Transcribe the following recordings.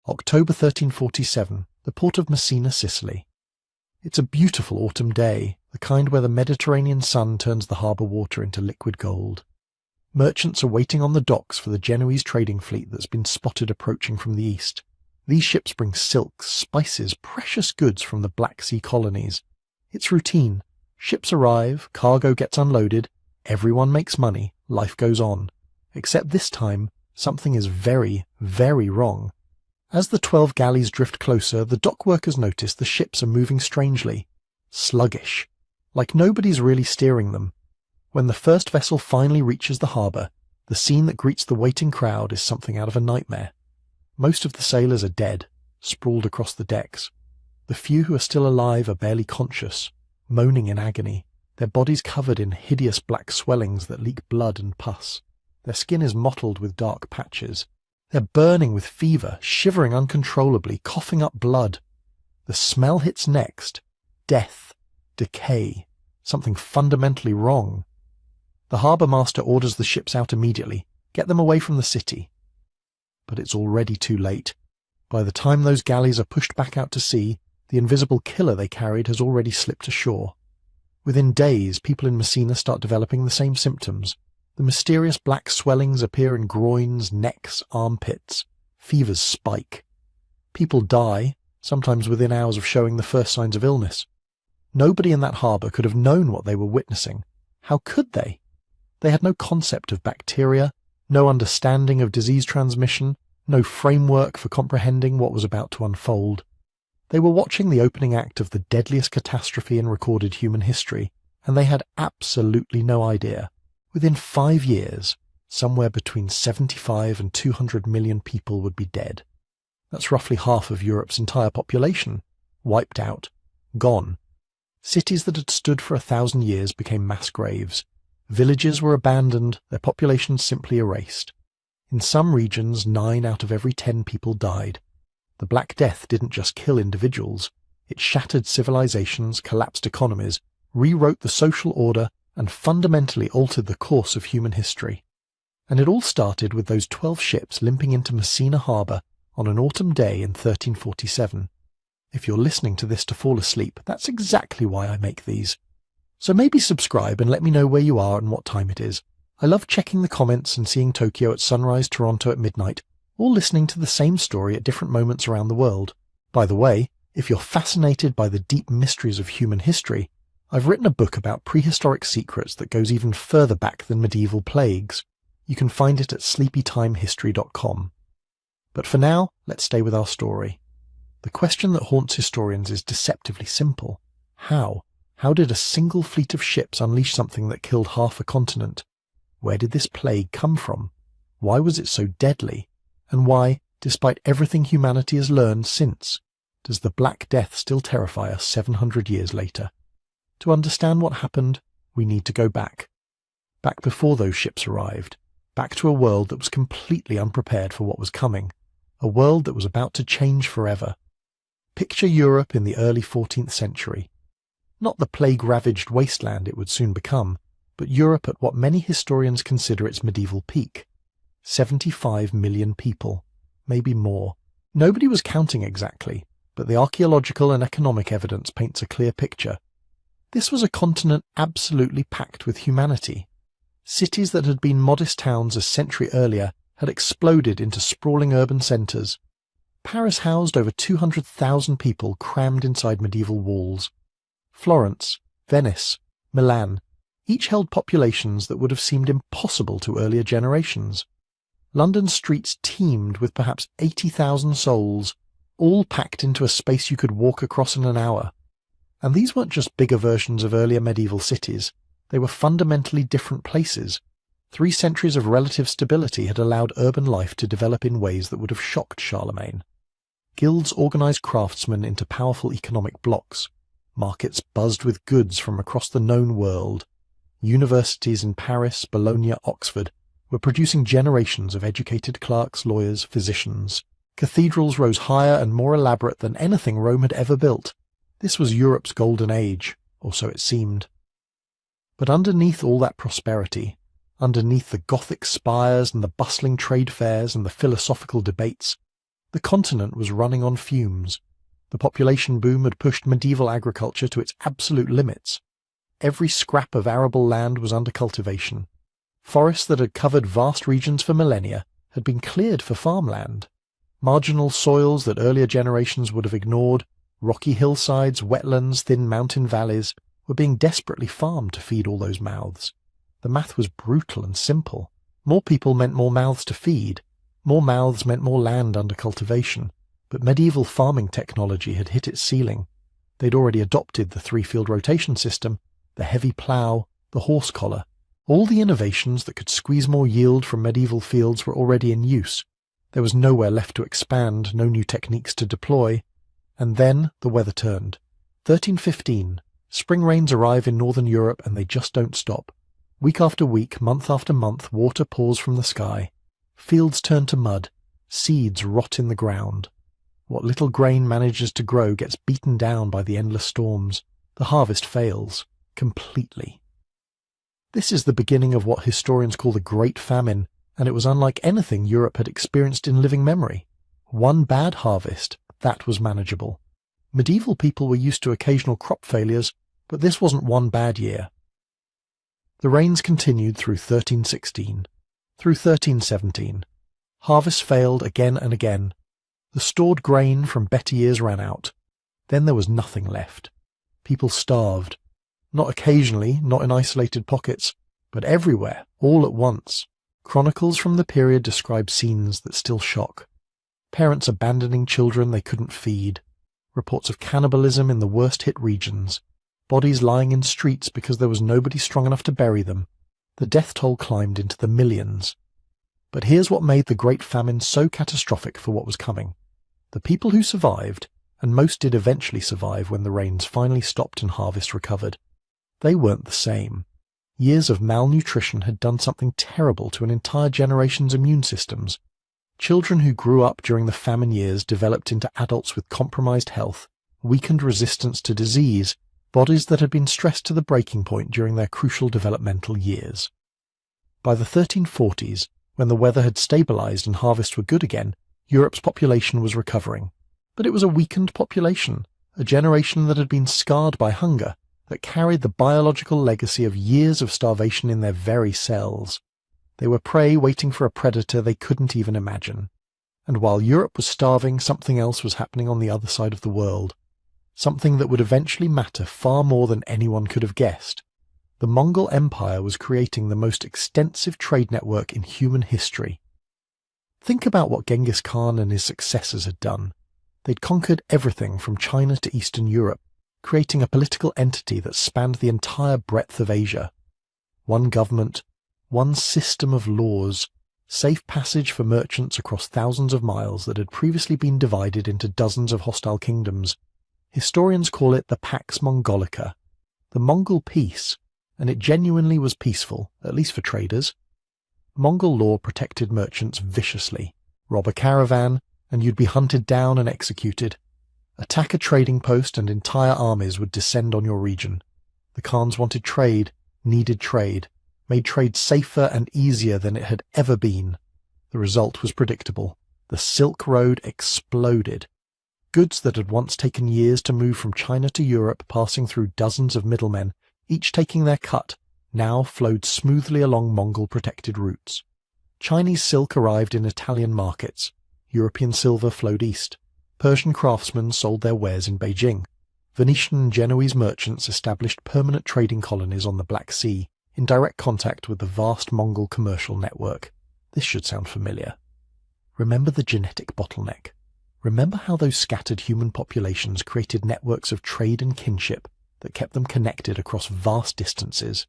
October 1347, the port of Messina, Sicily. It's a beautiful autumn day, the kind where the Mediterranean sun turns the harbour water into liquid gold. Merchants are waiting on the docks for the Genoese trading fleet that's been spotted approaching from the east. These ships bring silks, spices, precious goods from the Black Sea colonies. It's routine. Ships arrive, cargo gets unloaded, everyone makes money, life goes on. Except this time, something is very, very wrong. As the 12 galleys drift closer, the dock workers notice the ships are moving strangely. Sluggish. Like nobody's really steering them. When the first vessel finally reaches the harbour, the scene that greets the waiting crowd is something out of a nightmare. Most of the sailors are dead, sprawled across the decks. The few who are still alive are barely conscious, moaning in agony, their bodies covered in hideous black swellings that leak blood and pus. Their skin is mottled with dark patches. They're burning with fever, shivering uncontrollably, coughing up blood. The smell hits next. Death. Decay. Something fundamentally wrong. The harbour master orders the ships out immediately. Get them away from the city. But it's already too late. By the time those galleys are pushed back out to sea, the invisible killer they carried has already slipped ashore. Within days, people in Messina start developing the same symptoms. The mysterious black swellings appear in groins, necks, armpits. Fevers spike. People die, sometimes within hours of showing the first signs of illness. Nobody in that harbour could have known what they were witnessing. How could they? They had no concept of bacteria, no understanding of disease transmission, no framework for comprehending what was about to unfold. They were watching the opening act of the deadliest catastrophe in recorded human history, and they had absolutely no idea. Within 5 years, somewhere between 75 and 200 million people would be dead. That's roughly half of Europe's entire population. Wiped out. Gone. Cities that had stood for 1,000 years became mass graves. Villages were abandoned, their populations simply erased. In some regions, 9 out of every 10 people died. The Black Death didn't just kill individuals. It shattered civilizations, collapsed economies, rewrote the social order, and fundamentally altered the course of human history. And it all started with those 12 ships limping into Messina harbour on an autumn day in 1347. If you're listening to this to fall asleep, that's exactly why I make these. So maybe subscribe and let me know where you are and what time it is. I love checking the comments and seeing Tokyo at sunrise, Toronto at midnight, or listening to the same story at different moments around the world. By the way, if you're fascinated by the deep mysteries of human history, I've written a book about prehistoric secrets that goes even further back than medieval plagues. You can find it at sleepytimehistory.com. But for now, let's stay with our story. The question that haunts historians is deceptively simple. How? How did a single fleet of ships unleash something that killed half a continent? Where did this plague come from? Why was it so deadly? And why, despite everything humanity has learned since, does the Black Death still terrify us 700 years later? To understand what happened, we need to go back. Back before those ships arrived. Back to a world that was completely unprepared for what was coming. A world that was about to change forever. Picture Europe in the early 14th century. Not the plague-ravaged wasteland it would soon become, but Europe at what many historians consider its medieval peak. 75 million people. Maybe more. Nobody was counting exactly, but the archaeological and economic evidence paints a clear picture. This was a continent absolutely packed with humanity. Cities that had been modest towns a century earlier had exploded into sprawling urban centres. Paris housed over 200,000 people crammed inside medieval walls. Florence, Venice, Milan, each held populations that would have seemed impossible to earlier generations. London's streets teemed with perhaps 80,000 souls, all packed into a space you could walk across in an hour. And these weren't just bigger versions of earlier medieval cities. They were fundamentally different places. 3 centuries of relative stability had allowed urban life to develop in ways that would have shocked Charlemagne. Guilds organised craftsmen into powerful economic blocs. Markets buzzed with goods from across the known world. Universities in Paris, Bologna, Oxford were producing generations of educated clerks, lawyers, physicians. Cathedrals rose higher and more elaborate than anything Rome had ever built. This was Europe's golden age, or so it seemed. But underneath all that prosperity, underneath the Gothic spires and the bustling trade fairs and the philosophical debates, The continent was running on fumes. The population boom had pushed medieval agriculture to its absolute limits. Every scrap of arable land was under cultivation. Forests that had covered vast regions for millennia had been cleared for farmland. Marginal soils that earlier generations would have ignored, rocky hillsides, wetlands, thin mountain valleys, were being desperately farmed to feed all those mouths. The math was brutal and simple. More people meant more mouths to feed. More mouths meant more land under cultivation. But medieval farming technology had hit its ceiling. They'd already adopted the 3-field rotation system, the heavy plough, the horse collar. All the innovations that could squeeze more yield from medieval fields were already in use. There was nowhere left to expand, no new techniques to deploy. And then the weather turned. 1315. Spring rains arrive in northern Europe and they just don't stop. Week after week, month after month, water pours from the sky. Fields turn to mud. Seeds rot in the ground. What little grain manages to grow gets beaten down by the endless storms. The harvest fails. Completely. This is the beginning of what historians call the Great Famine, and it was unlike anything Europe had experienced in living memory. One bad harvest, that was manageable. Medieval people were used to occasional crop failures, but this wasn't one bad year. The rains continued through 1316, through 1317. Harvests failed again and again. The stored grain from better years ran out. Then there was nothing left. People starved. Not occasionally, not in isolated pockets, but everywhere, all at once. Chronicles from the period describe scenes that still shock. Parents abandoning children they couldn't feed. Reports of cannibalism in the worst-hit regions. Bodies lying in streets because there was nobody strong enough to bury them. The death toll climbed into the millions. But here's what made the Great Famine so catastrophic for what was coming. The people who survived, and most did eventually survive when the rains finally stopped and harvest recovered, they weren't the same. Years of malnutrition had done something terrible to an entire generation's immune systems. Children who grew up during the famine years developed into adults with compromised health, weakened resistance to disease, bodies that had been stressed to the breaking point during their crucial developmental years. By the 1340s, when the weather had stabilized and harvests were good again, Europe's population was recovering. But it was a weakened population, a generation that had been scarred by hunger, that carried the biological legacy of years of starvation in their very cells. They were prey waiting for a predator they couldn't even imagine. And while Europe was starving, something else was happening on the other side of the world. Something that would eventually matter far more than anyone could have guessed. The Mongol Empire was creating the most extensive trade network in human history. Think about what Genghis Khan and his successors had done. They'd conquered everything from China to Eastern Europe, creating a political entity that spanned the entire breadth of Asia. One government, one system of laws, safe passage for merchants across thousands of miles that had previously been divided into dozens of hostile kingdoms. Historians call it the Pax Mongolica, the Mongol peace, and it genuinely was peaceful, at least for traders. Mongol law protected merchants viciously. Rob a caravan, and you'd be hunted down and executed. Attack a trading post and entire armies would descend on your region. The Khans wanted trade, needed trade, made trade safer and easier than it had ever been. The result was predictable. The Silk Road exploded. Goods that had once taken years to move from China to Europe, passing through dozens of middlemen, each taking their cut, now flowed smoothly along Mongol-protected routes. Chinese silk arrived in Italian markets. European silver flowed east. Persian craftsmen sold their wares in Beijing. Venetian and Genoese merchants established permanent trading colonies on the Black Sea, in direct contact with the vast Mongol commercial network. This should sound familiar. Remember the genetic bottleneck. Remember how those scattered human populations created networks of trade and kinship that kept them connected across vast distances.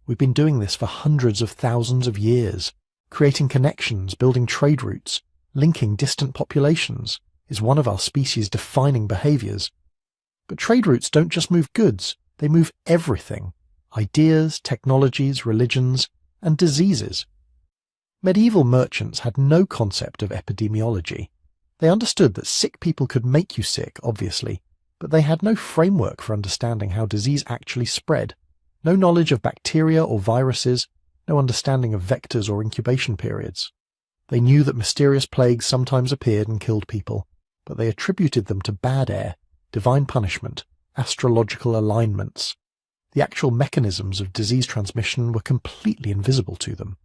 We've been doing this for hundreds of thousands of years. Creating connections, building trade routes, linking distant populations is one of our species' defining behaviors. But trade routes don't just move goods, they move everything. Ideas, technologies, religions, and diseases. Medieval merchants had no concept of epidemiology. They understood that sick people could make you sick, obviously, but they had no framework for understanding how disease actually spread, no knowledge of bacteria or viruses, no understanding of vectors or incubation periods. They knew that mysterious plagues sometimes appeared and killed people, but they attributed them to bad air, divine punishment, astrological alignments. The actual mechanisms of disease transmission were completely invisible to them.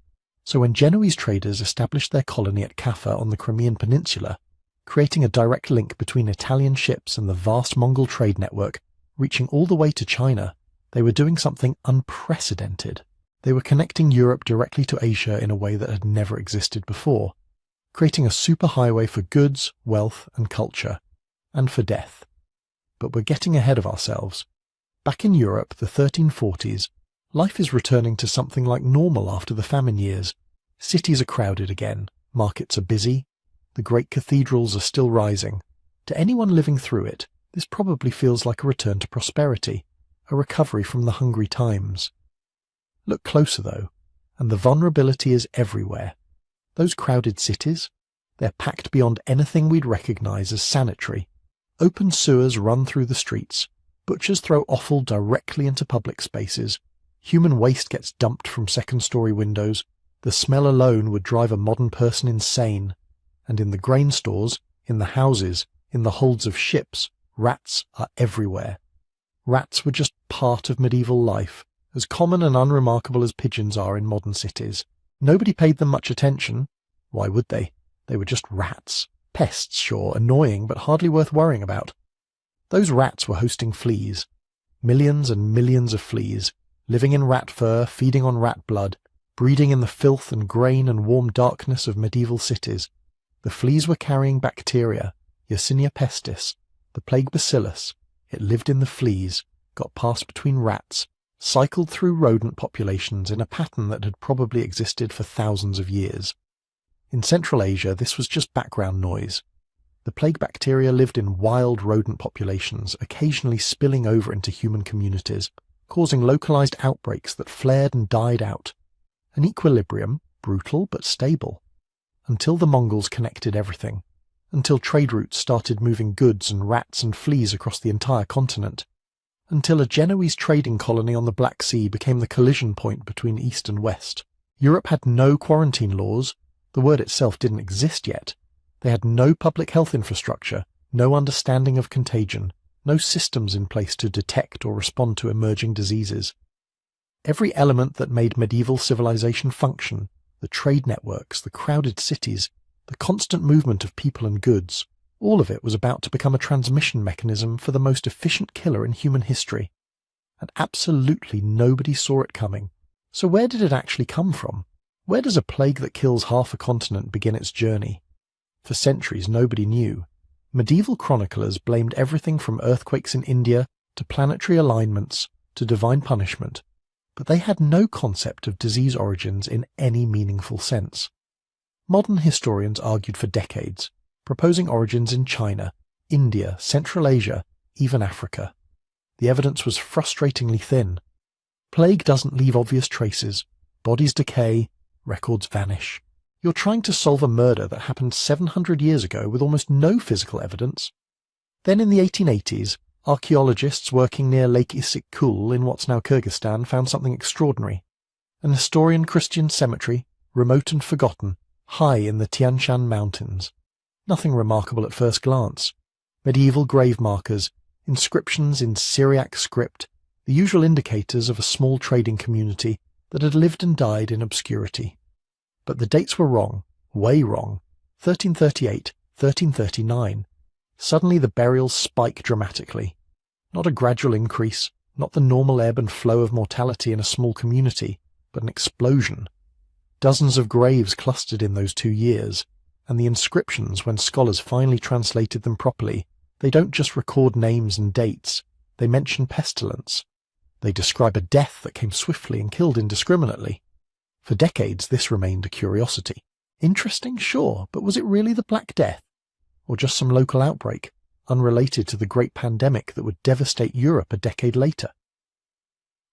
So when Genoese traders established their colony at Kaffa on the Crimean Peninsula, creating a direct link between Italian ships and the vast Mongol trade network reaching all the way to China, they were doing something unprecedented. They were connecting Europe directly to Asia in a way that had never existed before, creating a superhighway for goods, wealth, and culture, and for death. But we're getting ahead of ourselves. Back in Europe, the 1340s, life is returning to something like normal after the famine years. Cities are crowded again, markets are busy, the great cathedrals are still rising. To anyone living through it, this probably feels like a return to prosperity, a recovery from the hungry times. Look closer though, and the vulnerability is everywhere. Those crowded cities, they're packed beyond anything we'd recognise as sanitary. Open sewers run through the streets, butchers throw offal directly into public spaces, human waste gets dumped from second-story windows, the smell alone would drive a modern person insane, and in the grain stores, in the houses, in the holds of ships, rats are everywhere. Rats were just part of medieval life, as common and unremarkable as pigeons are in modern cities. Nobody paid them much attention. Why would they? They were just rats. Pests, sure, annoying, but hardly worth worrying about. Those rats were hosting fleas. Millions and millions of fleas, living in rat fur, feeding on rat blood, breeding in the filth and grain and warm darkness of medieval cities. The fleas were carrying bacteria, Yersinia pestis, the plague bacillus. It lived in the fleas, got passed between rats, cycled through rodent populations in a pattern that had probably existed for thousands of years. In Central Asia, this was just background noise. The plague bacteria lived in wild rodent populations, occasionally spilling over into human communities, causing localized outbreaks that flared and died out. An equilibrium, brutal but stable. Until the Mongols connected everything. Until trade routes started moving goods and rats and fleas across the entire continent. Until a Genoese trading colony on the Black Sea became the collision point between East and West. Europe had no quarantine laws. The word itself didn't exist yet. They had no public health infrastructure, no understanding of contagion, no systems in place to detect or respond to emerging diseases. Every element that made medieval civilization function, the trade networks, the crowded cities, the constant movement of people and goods, all of it was about to become a transmission mechanism for the most efficient killer in human history. And absolutely nobody saw it coming. So where did it actually come from? Where does a plague that kills half a continent begin its journey? For centuries nobody knew. Medieval chroniclers blamed everything from earthquakes in India to planetary alignments to divine punishment, but they had no concept of disease origins in any meaningful sense. Modern historians argued for decades, proposing origins in China, India, Central Asia, even Africa. The evidence was frustratingly thin. Plague doesn't leave obvious traces. Bodies decay, records vanish. You're trying to solve a murder that happened 700 years ago with almost no physical evidence. Then in the 1880s, archaeologists working near Lake Issyk-Kul in what's now Kyrgyzstan found something extraordinary. An Nestorian Christian cemetery, remote and forgotten, high in the Tian Shan Mountains. Nothing remarkable at first glance. Medieval grave markers, inscriptions in Syriac script, the usual indicators of a small trading community that had lived and died in obscurity. But the dates were wrong, way wrong. 1338, 1339. Suddenly the burials spike dramatically. Not a gradual increase, not the normal ebb and flow of mortality in a small community, but an explosion. Dozens of graves clustered in those 2 years, and the inscriptions, when scholars finally translated them properly, they don't just record names and dates, they mention pestilence. They describe a death that came swiftly and killed indiscriminately. For decades this remained a curiosity. Interesting, sure, but was it really the Black Death? Or just some local outbreak, unrelated to the great pandemic that would devastate Europe a decade later?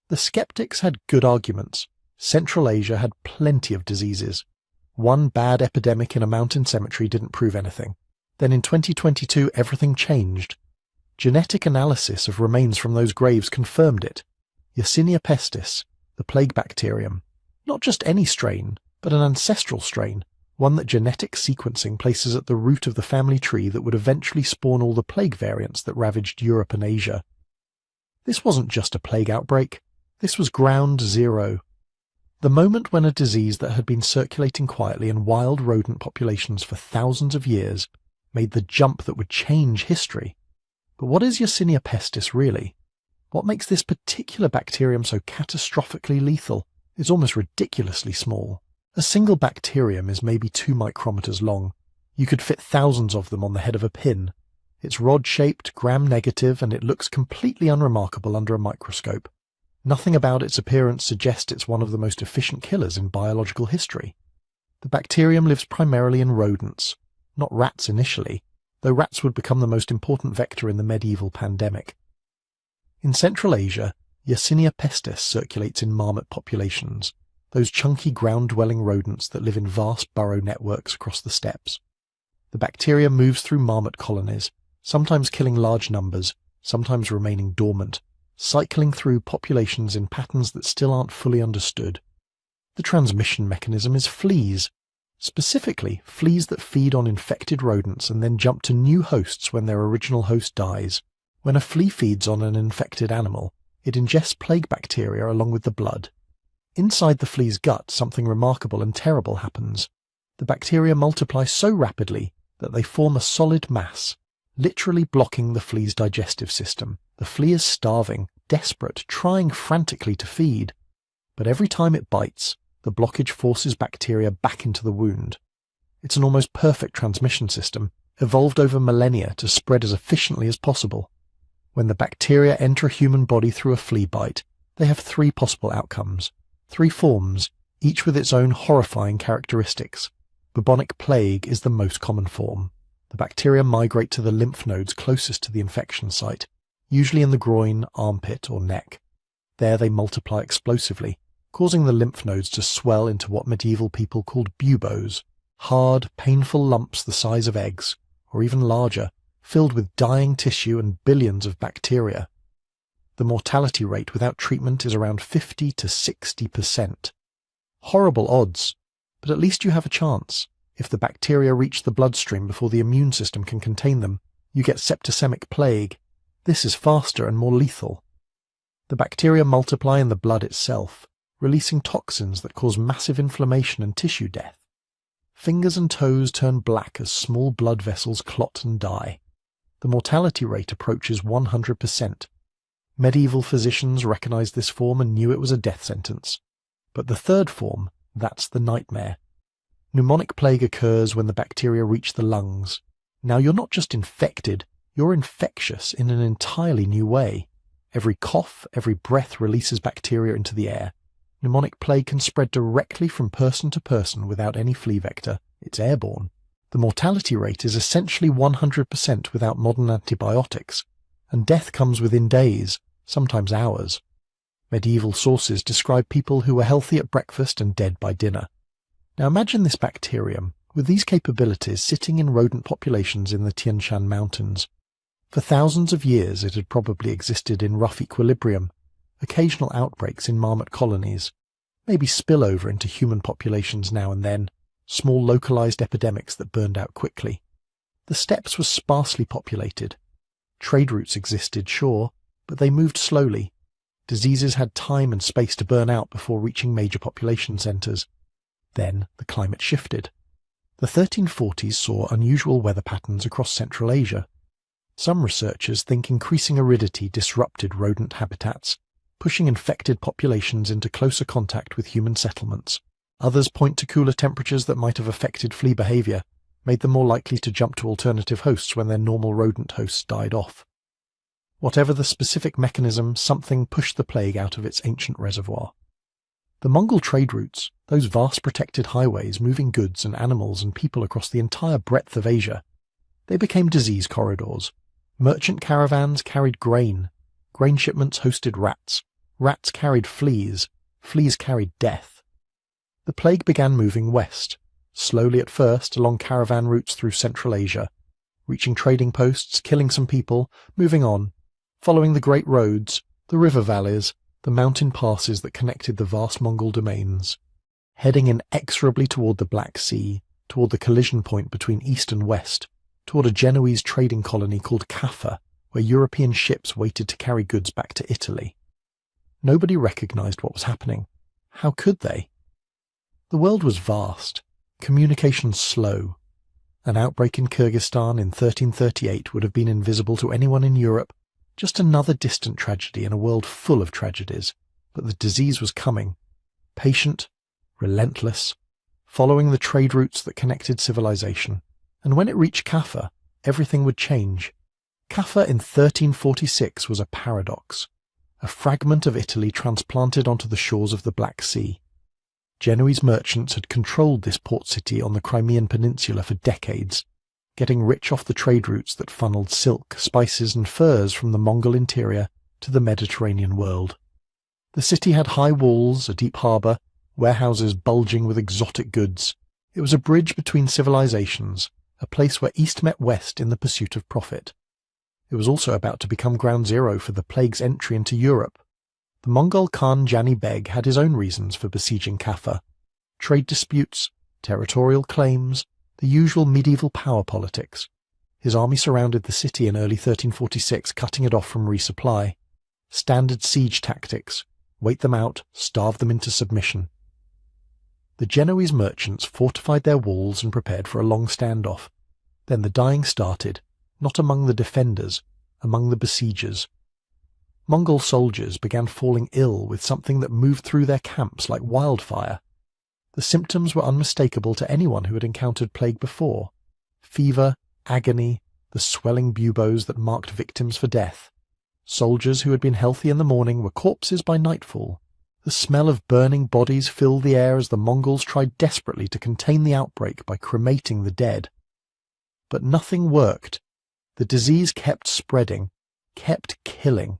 The skeptics had good arguments. Central Asia had plenty of diseases. One bad epidemic in a mountain cemetery didn't prove anything. Then in 2022 everything changed. Genetic analysis of remains from those graves confirmed it. Yersinia pestis, the plague bacterium. Not just any strain, but an ancestral strain, one that genetic sequencing places at the root of the family tree that would eventually spawn all the plague variants that ravaged Europe and Asia. This wasn't just a plague outbreak, this was ground zero. The moment when a disease that had been circulating quietly in wild rodent populations for thousands of years made the jump that would change history. But what is Yersinia pestis really? What makes this particular bacterium so catastrophically lethal? It's almost ridiculously small. A single bacterium is maybe 2 micrometers long. You could fit thousands of them on the head of a pin. It's rod-shaped, gram-negative, and it looks completely unremarkable under a microscope. Nothing about its appearance suggests it's one of the most efficient killers in biological history. The bacterium lives primarily in rodents, not rats initially, though rats would become the most important vector in the medieval pandemic. In Central Asia, Yersinia pestis circulates in marmot populations, those chunky ground-dwelling rodents that live in vast burrow networks across the steppes. The bacteria moves through marmot colonies, sometimes killing large numbers, sometimes remaining dormant, cycling through populations in patterns that still aren't fully understood. The transmission mechanism is fleas, specifically fleas that feed on infected rodents and then jump to new hosts when their original host dies. When a flea feeds on an infected animal, it ingests plague bacteria along with the blood. Inside the flea's gut, something remarkable and terrible happens. The bacteria multiply so rapidly that they form a solid mass, literally blocking the flea's digestive system. The flea is starving, desperate, trying frantically to feed. But every time it bites, the blockage forces bacteria back into the wound. It's an almost perfect transmission system, evolved over millennia to spread as efficiently as possible. When the bacteria enter a human body through a flea bite, they have 3 possible outcomes, 3 forms, each with its own horrifying characteristics. Bubonic plague is the most common form. The bacteria migrate to the lymph nodes closest to the infection site, usually in the groin, armpit, or neck. There they multiply explosively, causing the lymph nodes to swell into what medieval people called buboes, hard, painful lumps the size of eggs, or even larger, filled with dying tissue and billions of bacteria. The mortality rate without treatment is around 50 to 60%. Horrible odds, but at least you have a chance. If the bacteria reach the bloodstream before the immune system can contain them, you get septicemic plague. This is faster and more lethal. The bacteria multiply in the blood itself, releasing toxins that cause massive inflammation and tissue death. Fingers and toes turn black as small blood vessels clot and die. The mortality rate approaches 100%. Medieval physicians recognized this form and knew it was a death sentence. But the third form, that's the nightmare. Pneumonic plague occurs when the bacteria reach the lungs. Now you're not just infected, you're infectious in an entirely new way. Every cough, every breath releases bacteria into the air. Pneumonic plague can spread directly from person to person without any flea vector. It's airborne. The mortality rate is essentially 100% without modern antibiotics, and death comes within days, sometimes hours. Medieval sources describe people who were healthy at breakfast and dead by dinner. Now imagine this bacterium, with these capabilities, sitting in rodent populations in the Tian Shan Mountains. For thousands of years it had probably existed in rough equilibrium, occasional outbreaks in marmot colonies, maybe spillover into human populations now and then, small localized epidemics that burned out quickly. The steppes were sparsely populated. Trade routes existed, sure, but they moved slowly. Diseases had time and space to burn out before reaching major population centers. Then the climate shifted. The 1340s saw unusual weather patterns across Central Asia. Some researchers think increasing aridity disrupted rodent habitats, pushing infected populations into closer contact with human settlements. Others point to cooler temperatures that might have affected flea behavior, made them more likely to jump to alternative hosts when their normal rodent hosts died off. Whatever the specific mechanism, something pushed the plague out of its ancient reservoir. The Mongol trade routes, those vast protected highways moving goods and animals and people across the entire breadth of Asia, they became disease corridors. Merchant caravans carried grain. Grain shipments hosted rats. Rats carried fleas. Fleas carried death. The plague began moving west, slowly at first along caravan routes through Central Asia, reaching trading posts, killing some people, moving on, following the great roads, the river valleys, the mountain passes that connected the vast Mongol domains, heading inexorably toward the Black Sea, toward the collision point between east and west, toward a Genoese trading colony called Caffa, where European ships waited to carry goods back to Italy. Nobody recognized what was happening. How could they? The world was vast, communications slow. An outbreak in Kyrgyzstan in 1338 would have been invisible to anyone in Europe, just another distant tragedy in a world full of tragedies. But the disease was coming, patient, relentless, following the trade routes that connected civilization. And when it reached Caffa, everything would change. Caffa in 1346 was a paradox, a fragment of Italy transplanted onto the shores of the Black Sea. Genoese merchants had controlled this port city on the Crimean Peninsula for decades, getting rich off the trade routes that funneled silk, spices and furs from the Mongol interior to the Mediterranean world. The city had high walls, a deep harbour, warehouses bulging with exotic goods. It was a bridge between civilizations, a place where East met West in the pursuit of profit. It was also about to become ground zero for the plague's entry into Europe. The Mongol Khan Jani Beg had his own reasons for besieging Caffa: trade disputes, territorial claims, the usual medieval power politics. His army surrounded the city in early 1346, cutting it off from resupply. Standard siege tactics: wait them out, starve them into submission. The Genoese merchants fortified their walls and prepared for a long standoff. Then the dying started, not among the defenders, among the besiegers. Mongol soldiers began falling ill with something that moved through their camps like wildfire. The symptoms were unmistakable to anyone who had encountered plague before: fever, agony, the swelling buboes that marked victims for death. Soldiers who had been healthy in the morning were corpses by nightfall. The smell of burning bodies filled the air as the Mongols tried desperately to contain the outbreak by cremating the dead. But nothing worked. The disease kept spreading, kept killing.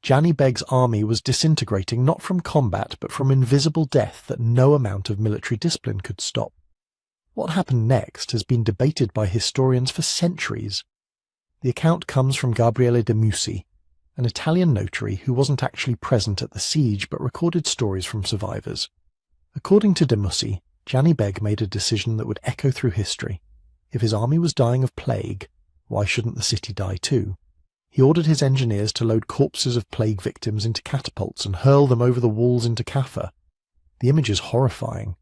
Jani Beg's army was disintegrating not from combat but from invisible death that no amount of military discipline could stop. What happened next has been debated by historians for centuries. The account comes from Gabriele de Mussi, an Italian notary who wasn't actually present at the siege but recorded stories from survivors. According to de Mussi, Jani Beg made a decision that would echo through history. If his army was dying of plague, why shouldn't the city die too? He ordered his engineers to load corpses of plague victims into catapults and hurl them over the walls into Caffa. The image is horrifying.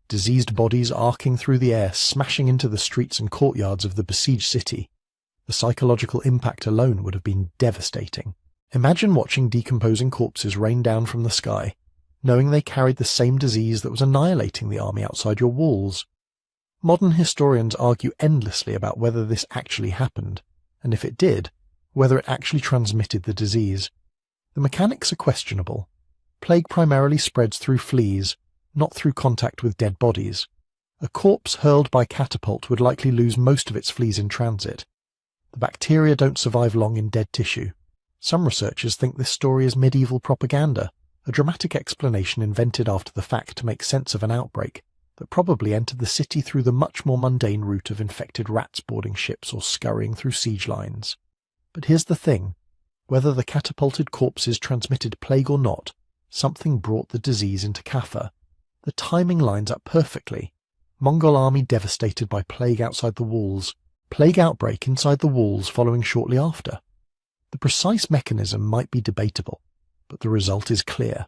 Diseased bodies arcing through the air, smashing into the streets and courtyards of the besieged city. The psychological impact alone would have been devastating. Imagine watching decomposing corpses rain down from the sky, knowing they carried the same disease that was annihilating the army outside your walls. Modern historians argue endlessly about whether this actually happened, and if it did, whether it actually transmitted the disease. The mechanics are questionable. Plague primarily spreads through fleas, not through contact with dead bodies. A corpse hurled by catapult would likely lose most of its fleas in transit. The bacteria don't survive long in dead tissue. Some researchers think this story is medieval propaganda, a dramatic explanation invented after the fact to make sense of an outbreak that probably entered the city through the much more mundane route of infected rats boarding ships or scurrying through siege lines. But here's the thing: whether the catapulted corpses transmitted plague or not, something brought the disease into Caffa. The timing lines up perfectly. Mongol army devastated by plague outside the walls, plague outbreak inside the walls following shortly after. The precise mechanism might be debatable, but the result is clear.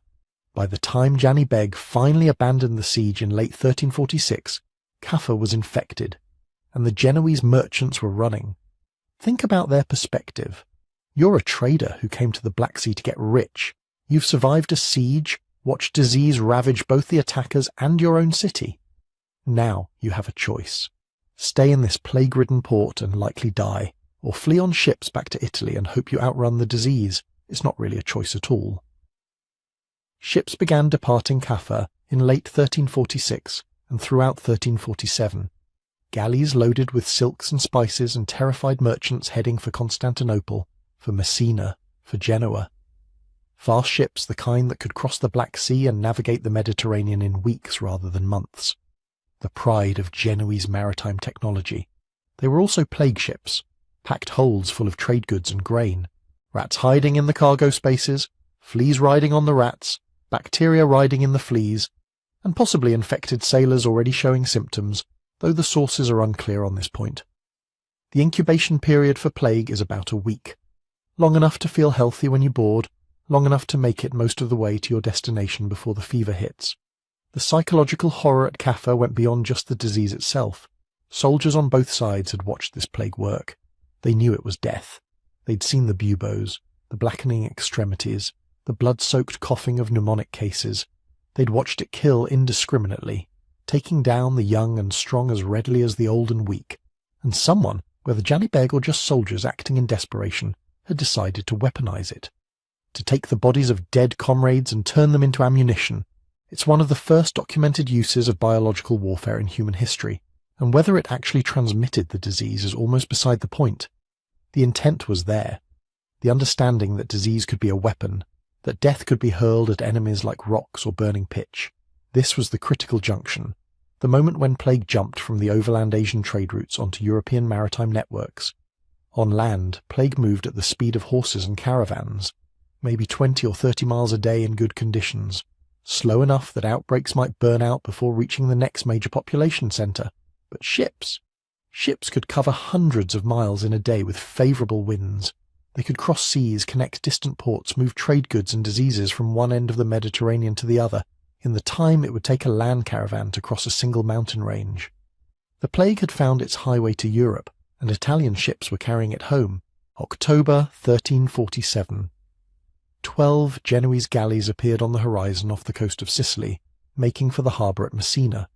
By the time Jani Beg finally abandoned the siege in late 1346, Caffa was infected, and the Genoese merchants were running. Think about their perspective. You're a trader who came to the Black Sea to get rich. You've survived a siege, watched disease ravage both the attackers and your own city. Now you have a choice. Stay in this plague-ridden port and likely die, or flee on ships back to Italy and hope you outrun the disease. It's not really a choice at all. Ships began departing Caffa in late 1346 and throughout 1347. Galleys loaded with silks and spices and terrified merchants heading for Constantinople, for Messina, for Genoa. Fast ships, the kind that could cross the Black Sea and navigate the Mediterranean in weeks rather than months. The pride of Genoese maritime technology. They were also plague ships, packed holds full of trade goods and grain, rats hiding in the cargo spaces, fleas riding on the rats, bacteria riding in the fleas, and possibly infected sailors already showing symptoms, though the sources are unclear on this point. The incubation period for plague is about a week. Long enough to feel healthy when you board, long enough to make it most of the way to your destination before the fever hits. The psychological horror at Kaffa went beyond just the disease itself. Soldiers on both sides had watched this plague work. They knew it was death. They'd seen the buboes, the blackening extremities, the blood-soaked coughing of pneumonic cases. They'd watched it kill indiscriminately, taking down the young and strong as readily as the old and weak. And someone, whether Janny Beg or just soldiers acting in desperation, had decided to weaponize it. To take the bodies of dead comrades and turn them into ammunition. It's one of the first documented uses of biological warfare in human history, and whether it actually transmitted the disease is almost beside the point. The intent was there. The understanding that disease could be a weapon, that death could be hurled at enemies like rocks or burning pitch. This was the critical junction, the moment when plague jumped from the overland Asian trade routes onto European maritime networks. On land, plague moved at the speed of horses and caravans, maybe 20 or 30 miles a day in good conditions, slow enough that outbreaks might burn out before reaching the next major population centre. But ships could cover hundreds of miles in a day with favourable winds. They could cross seas, connect distant ports, move trade goods and diseases from one end of the Mediterranean to the other, in the time it would take a land caravan to cross a single mountain range. The plague had found its highway to Europe, and Italian ships were carrying it home. October 1347. 12 Genoese galleys appeared on the horizon off the coast of Sicily, making for the harbour at Messina.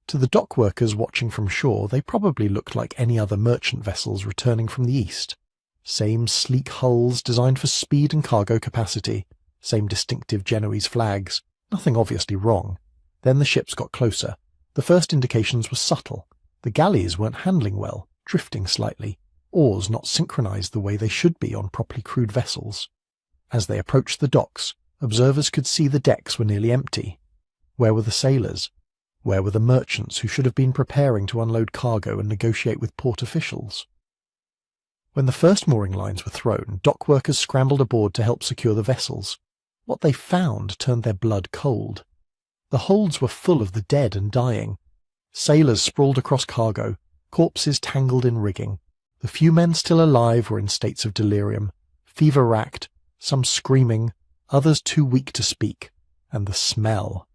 To the dock workers watching from shore, they probably looked like any other merchant vessels returning from the east. Same sleek hulls designed for speed and cargo capacity, same distinctive Genoese flags, nothing obviously wrong. Then the ships got closer. The first indications were subtle. The galleys weren't handling well, drifting slightly, oars not synchronized the way they should be on properly crewed vessels. As they approached the docks, observers could see the decks were nearly empty. Where were the sailors? Where were the merchants who should have been preparing to unload cargo and negotiate with port officials? When the first mooring lines were thrown, dock workers scrambled aboard to help secure the vessels. What they found turned their blood cold. The holds were full of the dead and dying. Sailors sprawled across cargo, corpses tangled in rigging. The few men still alive were in states of delirium, fever-racked, some screaming, others too weak to speak. And the smell.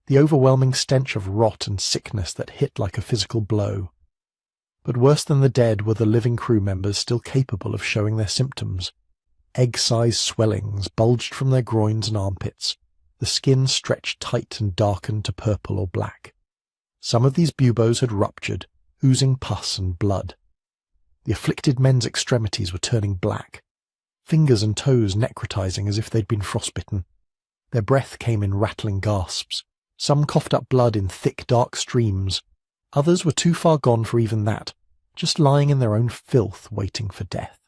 The overwhelming stench of rot and sickness that hit like a physical blow. But worse than the dead were the living crew members still capable of showing their symptoms. Egg-sized swellings bulged from their groins and armpits. The skin stretched tight and darkened to purple or black. Some of these buboes had ruptured, oozing pus and blood. The afflicted men's extremities were turning black, fingers and toes necrotizing as if they'd been frostbitten. Their breath came in rattling gasps. Some coughed up blood in thick, dark streams. Others were too far gone for even that, just lying in their own filth waiting for death.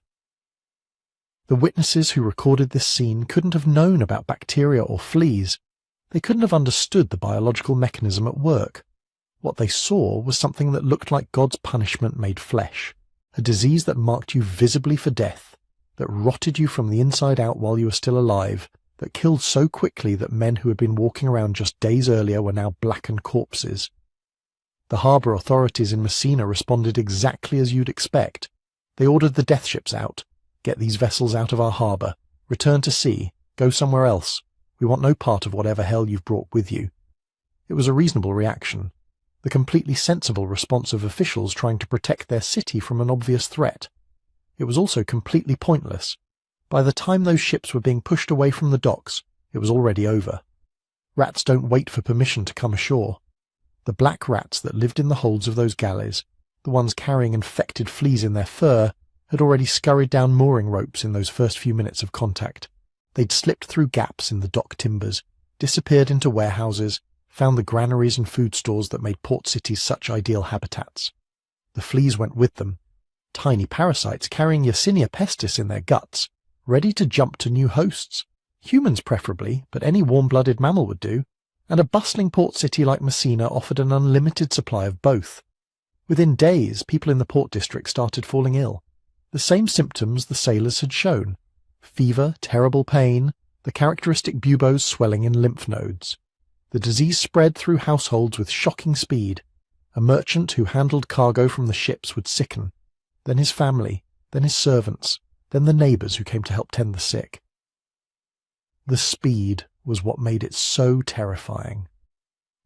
The witnesses who recorded this scene couldn't have known about bacteria or fleas. They couldn't have understood the biological mechanism at work. What they saw was something that looked like God's punishment made flesh, a disease that marked you visibly for death, that rotted you from the inside out while you were still alive, that killed so quickly that men who had been walking around just days earlier were now blackened corpses. The harbour authorities in Messina responded exactly as you'd expect. They ordered the death ships out. Get these vessels out of our harbour. Return to sea. Go somewhere else. We want no part of whatever hell you've brought with you. It was a reasonable reaction. The completely sensible response of officials trying to protect their city from an obvious threat. It was also completely pointless. By the time those ships were being pushed away from the docks, it was already over. Rats don't wait for permission to come ashore. The black rats that lived in the holds of those galleys, the ones carrying infected fleas in their fur, had already scurried down mooring ropes in those first few minutes of contact. They'd slipped through gaps in the dock timbers, disappeared into warehouses, found the granaries and food stores that made port cities such ideal habitats. The fleas went with them, tiny parasites carrying Yersinia pestis in their guts, ready to jump to new hosts. Humans preferably, but any warm-blooded mammal would do, and a bustling port city like Messina offered an unlimited supply of both. Within days, people in the port district started falling ill. The same symptoms the sailors had shown: fever, terrible pain, the characteristic buboes swelling in lymph nodes. The disease spread through households with shocking speed, A merchant who handled cargo from the ships would sicken, then his family, then his servants, then the neighbours who came to help tend the sick. The speed was what made it so terrifying.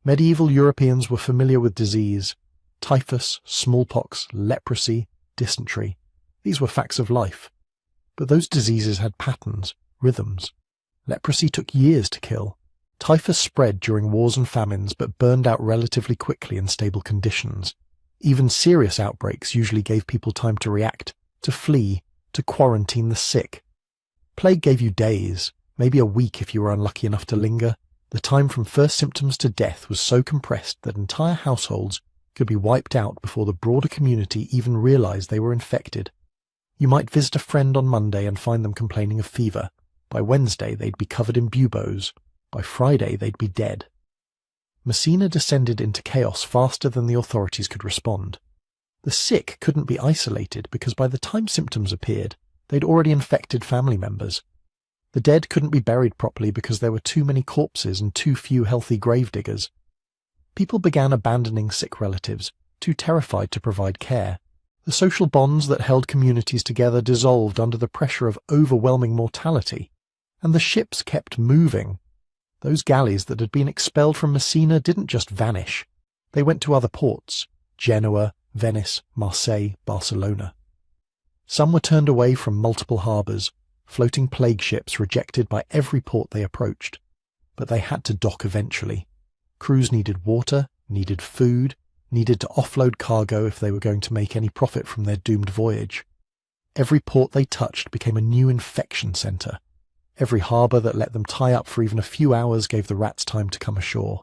Medieval Europeans were familiar with disease: typhus, smallpox, leprosy, dysentery. These were facts of life. But those diseases had patterns, rhythms. Leprosy took years to kill. Typhus spread during wars and famines but burned out relatively quickly in stable conditions. Even serious outbreaks usually gave people time to react, to flee, to quarantine the sick. Plague gave you days, maybe a week if you were unlucky enough to linger. The time from first symptoms to death was so compressed that entire households could be wiped out before the broader community even realized they were infected. You might visit a friend on Monday and find them complaining of fever. By Wednesday they'd be covered in buboes. By Friday they'd be dead. Messina descended into chaos faster than the authorities could respond. The sick couldn't be isolated because by the time symptoms appeared, they'd already infected family members. The dead couldn't be buried properly because there were too many corpses and too few healthy gravediggers. People began abandoning sick relatives, too terrified to provide care. The social bonds that held communities together dissolved under the pressure of overwhelming mortality. And the ships kept moving. Those galleys that had been expelled from Messina didn't just vanish. They went to other ports: Genoa, Venice, Marseille, Barcelona. Some were turned away from multiple harbours, floating plague ships rejected by every port they approached. But they had to dock eventually. Crews needed water, needed food, needed to offload cargo if they were going to make any profit from their doomed voyage. Every port they touched became a new infection centre. Every harbour that let them tie up for even a few hours gave the rats time to come ashore.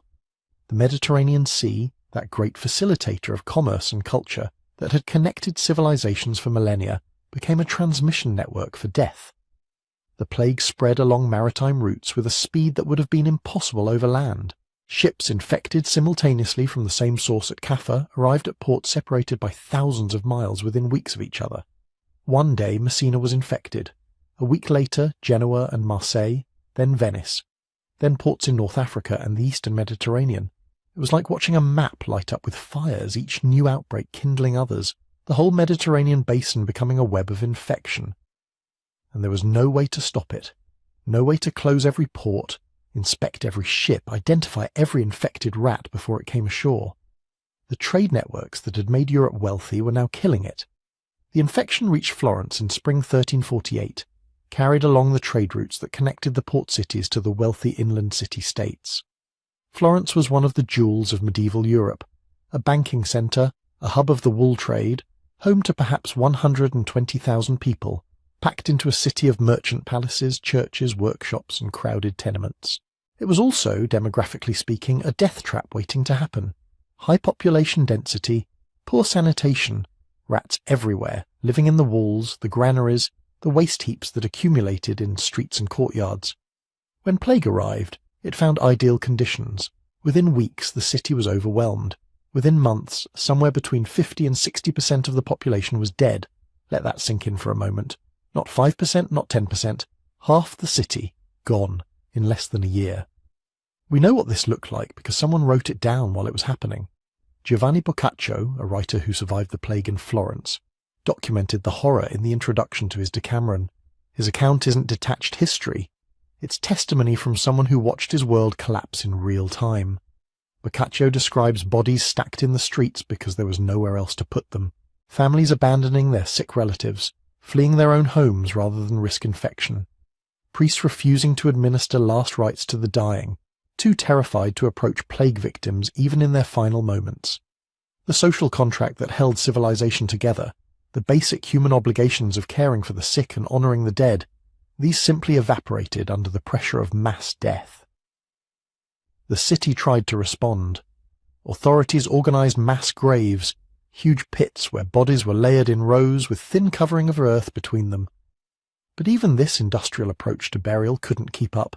The Mediterranean Sea, that great facilitator of commerce and culture that had connected civilizations for millennia, became a transmission network for death. The plague spread along maritime routes with a speed that would have been impossible over land. Ships infected simultaneously from the same source at Caffa arrived at ports separated by thousands of miles within weeks of each other. One day Messina was infected. A week later, Genoa and Marseille, then Venice, then ports in North Africa and the Eastern Mediterranean. It was like watching a map light up with fires, each new outbreak kindling others, the whole Mediterranean basin becoming a web of infection. And there was no way to stop it, no way to close every port, inspect every ship, identify every infected rat before it came ashore. The trade networks that had made Europe wealthy were now killing it. The infection reached Florence in spring 1348, carried along the trade routes that connected the port cities to the wealthy inland city-states. Florence was one of the jewels of medieval Europe, a banking centre, a hub of the wool trade, home to perhaps 120,000 people, packed into a city of merchant palaces, churches, workshops, and crowded tenements. It was also, demographically speaking, a death trap waiting to happen. High population density, poor sanitation, rats everywhere, living in the walls, the granaries, the waste heaps that accumulated in streets and courtyards. When plague arrived, it found ideal conditions. Within weeks, the city was overwhelmed. Within months, somewhere between 50 and 60% of the population was dead. Let that sink in for a moment. Not 5%, not 10%. Half the city gone in less than a year. We know what this looked like because someone wrote it down while it was happening. Giovanni Boccaccio, a writer who survived the plague in Florence, documented the horror in the introduction to his Decameron. His account isn't detached history. It's testimony from someone who watched his world collapse in real time. Boccaccio describes bodies stacked in the streets because there was nowhere else to put them, families abandoning their sick relatives, fleeing their own homes rather than risk infection, priests refusing to administer last rites to the dying, too terrified to approach plague victims even in their final moments. The social contract that held civilization together, the basic human obligations of caring for the sick and honouring the dead, these simply evaporated under the pressure of mass death. The city tried to respond. Authorities organised mass graves, huge pits where bodies were layered in rows with thin covering of earth between them. But even this industrial approach to burial couldn't keep up.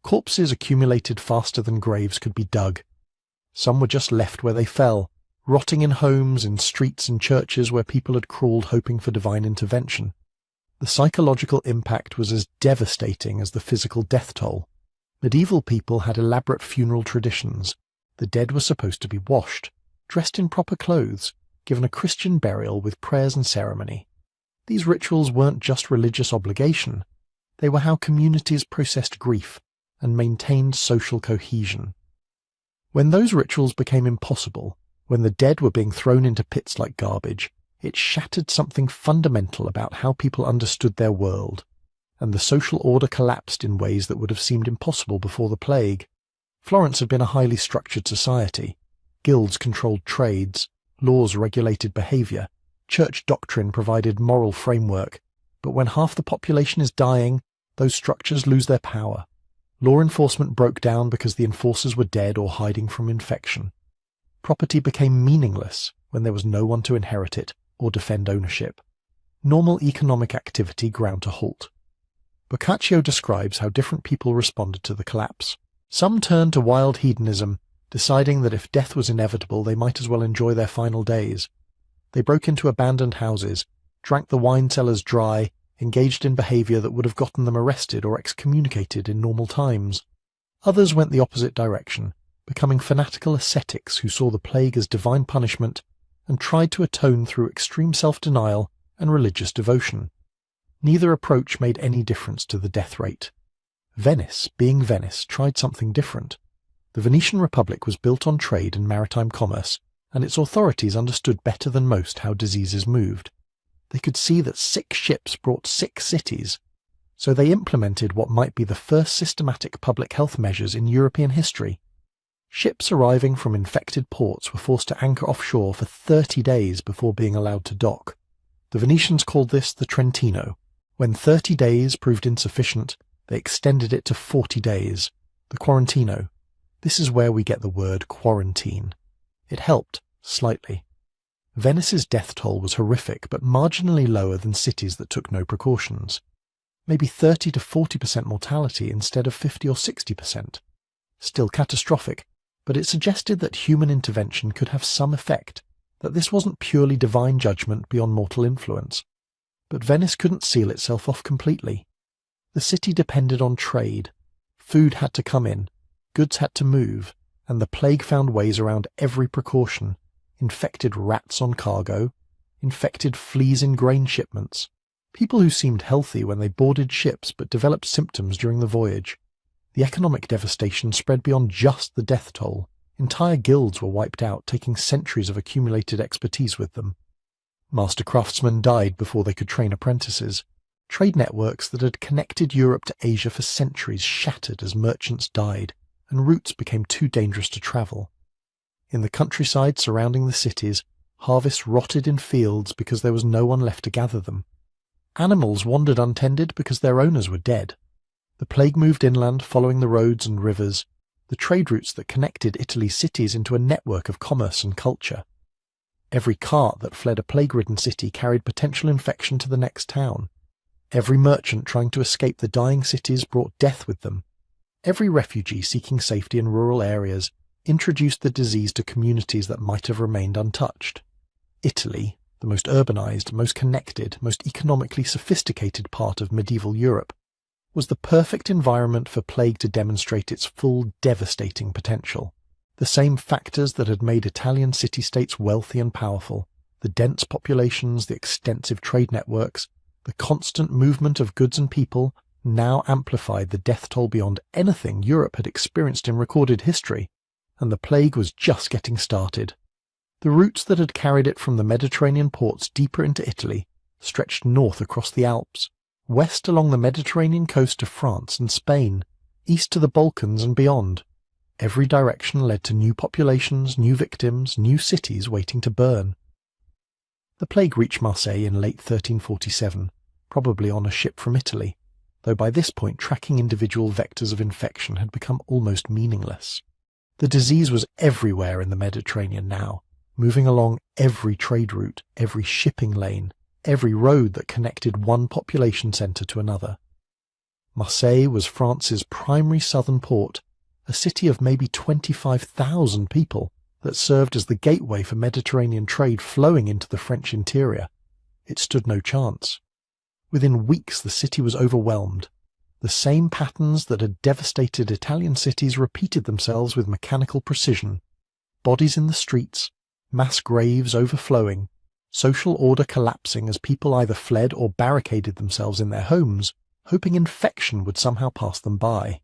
Corpses accumulated faster than graves could be dug. Some were just left where they fell, rotting in homes, in streets and churches where people had crawled hoping for divine intervention. The psychological impact was as devastating as the physical death toll. Medieval people had elaborate funeral traditions. The dead were supposed to be washed. dressed in proper clothes, given a Christian burial with prayers and ceremony. These rituals weren't just religious obligation, they were how communities processed grief and maintained social cohesion. When those rituals became impossible, when the dead were being thrown into pits like garbage, it shattered something fundamental about how people understood their world, and the social order collapsed in ways that would have seemed impossible before the plague. Florence had been a highly structured society. Guilds controlled trades, laws regulated behaviour, church doctrine provided moral framework, but when half the population is dying, those structures lose their power. Law enforcement broke down because the enforcers were dead or hiding from infection. Property became meaningless when there was no one to inherit it or defend ownership. Normal economic activity ground to halt. Boccaccio describes how different people responded to the collapse. Some turned to wild hedonism, deciding that if death was inevitable they might as well enjoy their final days. They broke into abandoned houses, drank the wine cellars dry, engaged in behaviour that would have gotten them arrested or excommunicated in normal times. Others went the opposite direction, becoming fanatical ascetics who saw the plague as divine punishment and tried to atone through extreme self-denial and religious devotion. Neither approach made any difference to the death rate. Venice, being Venice, tried something different. The Venetian Republic was built on trade and maritime commerce, and its authorities understood better than most how diseases moved. They could see that sick ships brought sick cities, so they implemented what might be the first systematic public health measures in European history. Ships arriving from infected ports were forced to anchor offshore for 30 days before being allowed to dock. The Venetians called this the Trentino. When 30 days proved insufficient, they extended it to 40 days, the Quarantino. This is where we get the word quarantine. It helped, slightly. Venice's death toll was horrific, but marginally lower than cities that took no precautions. Maybe 30 to 40% mortality instead of 50 or 60%. Still catastrophic, but it suggested that human intervention could have some effect, that this wasn't purely divine judgment beyond mortal influence. But Venice couldn't seal itself off completely. The city depended on trade. Food had to come in, goods had to move, and the plague found ways around every precaution. Infected rats on cargo, infected fleas in grain shipments, people who seemed healthy when they boarded ships but developed symptoms during the voyage. The economic devastation spread beyond just the death toll. Entire guilds were wiped out, taking centuries of accumulated expertise with them. Master craftsmen died before they could train apprentices. Trade networks that had connected Europe to Asia for centuries shattered as merchants died, and routes became too dangerous to travel. In the countryside surrounding the cities, harvests rotted in fields because there was no one left to gather them. Animals wandered untended because their owners were dead. The plague moved inland, following the roads and rivers, the trade routes that connected Italy's cities into a network of commerce and culture. Every cart that fled a plague-ridden city carried potential infection to the next town. Every merchant trying to escape the dying cities brought death with them. Every refugee seeking safety in rural areas introduced the disease to communities that might have remained untouched. Italy, the most urbanized, most connected, most economically sophisticated part of medieval Europe, was the perfect environment for plague to demonstrate its full, devastating potential. The same factors that had made Italian city-states wealthy and powerful, the dense populations, the extensive trade networks, the constant movement of goods and people, now amplified the death toll beyond anything Europe had experienced in recorded history, and the plague was just getting started. The routes that had carried it from the Mediterranean ports deeper into Italy stretched north across the Alps, west along the Mediterranean coast to France and Spain, east to the Balkans and beyond. Every direction led to new populations, new victims, new cities waiting to burn. The plague reached Marseille in late 1347, probably on a ship from Italy, though by this point tracking individual vectors of infection had become almost meaningless. The disease was everywhere in the Mediterranean now, moving along every trade route, every shipping lane, every road that connected one population centre to another. Marseille was France's primary southern port, a city of maybe 25,000 people that served as the gateway for Mediterranean trade flowing into the French interior. It stood no chance. Within weeks the city was overwhelmed. The same patterns that had devastated Italian cities repeated themselves with mechanical precision. Bodies in the streets, mass graves overflowing, social order collapsing as people either fled or barricaded themselves in their homes, hoping infection would somehow pass them by.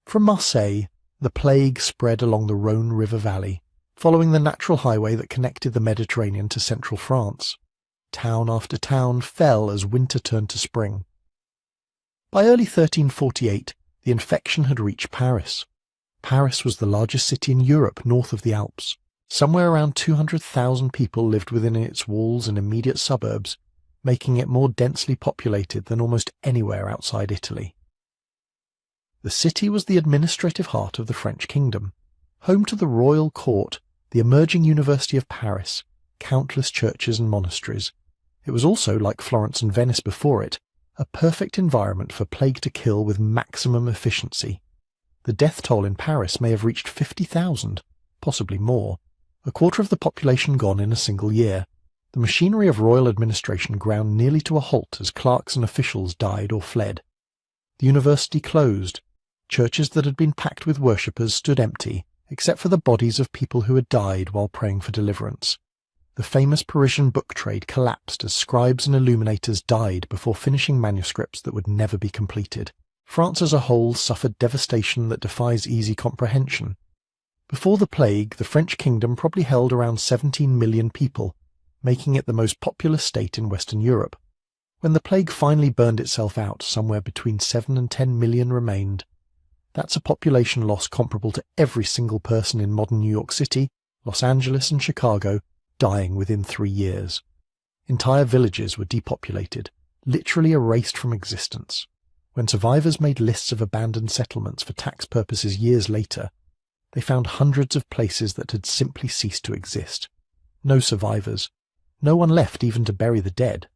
From Marseille, the plague spread along the Rhône River Valley, following the natural highway that connected the Mediterranean to central France. Town after town fell as winter turned to spring. By early 1348, the infection had reached Paris. Paris was the largest city in Europe north of the Alps. Somewhere around 200,000 people lived within its walls and immediate suburbs, making it more densely populated than almost anywhere outside Italy. The city was the administrative heart of the French kingdom, home to the royal court, the emerging University of Paris, countless churches and monasteries. It was also, like Florence and Venice before it, a perfect environment for plague to kill with maximum efficiency. The death toll in Paris may have reached 50,000, possibly more, a quarter of the population gone in a single year. The machinery of royal administration ground nearly to a halt as clerks and officials died or fled. The university closed. Churches that had been packed with worshippers stood empty, except for the bodies of people who had died while praying for deliverance. The famous Parisian book trade collapsed as scribes and illuminators died before finishing manuscripts that would never be completed. France as a whole suffered devastation that defies easy comprehension. Before the plague, the French kingdom probably held around 17 million people, making it the most populous state in Western Europe. When the plague finally burned itself out, somewhere between 7 and 10 million remained. That's a population loss comparable to every single person in modern New York City, Los Angeles and Chicago dying within 3 years. Entire villages were depopulated, literally erased from existence. When survivors made lists of abandoned settlements for tax purposes years later, they found hundreds of places that had simply ceased to exist. No survivors. No one left even to bury the dead.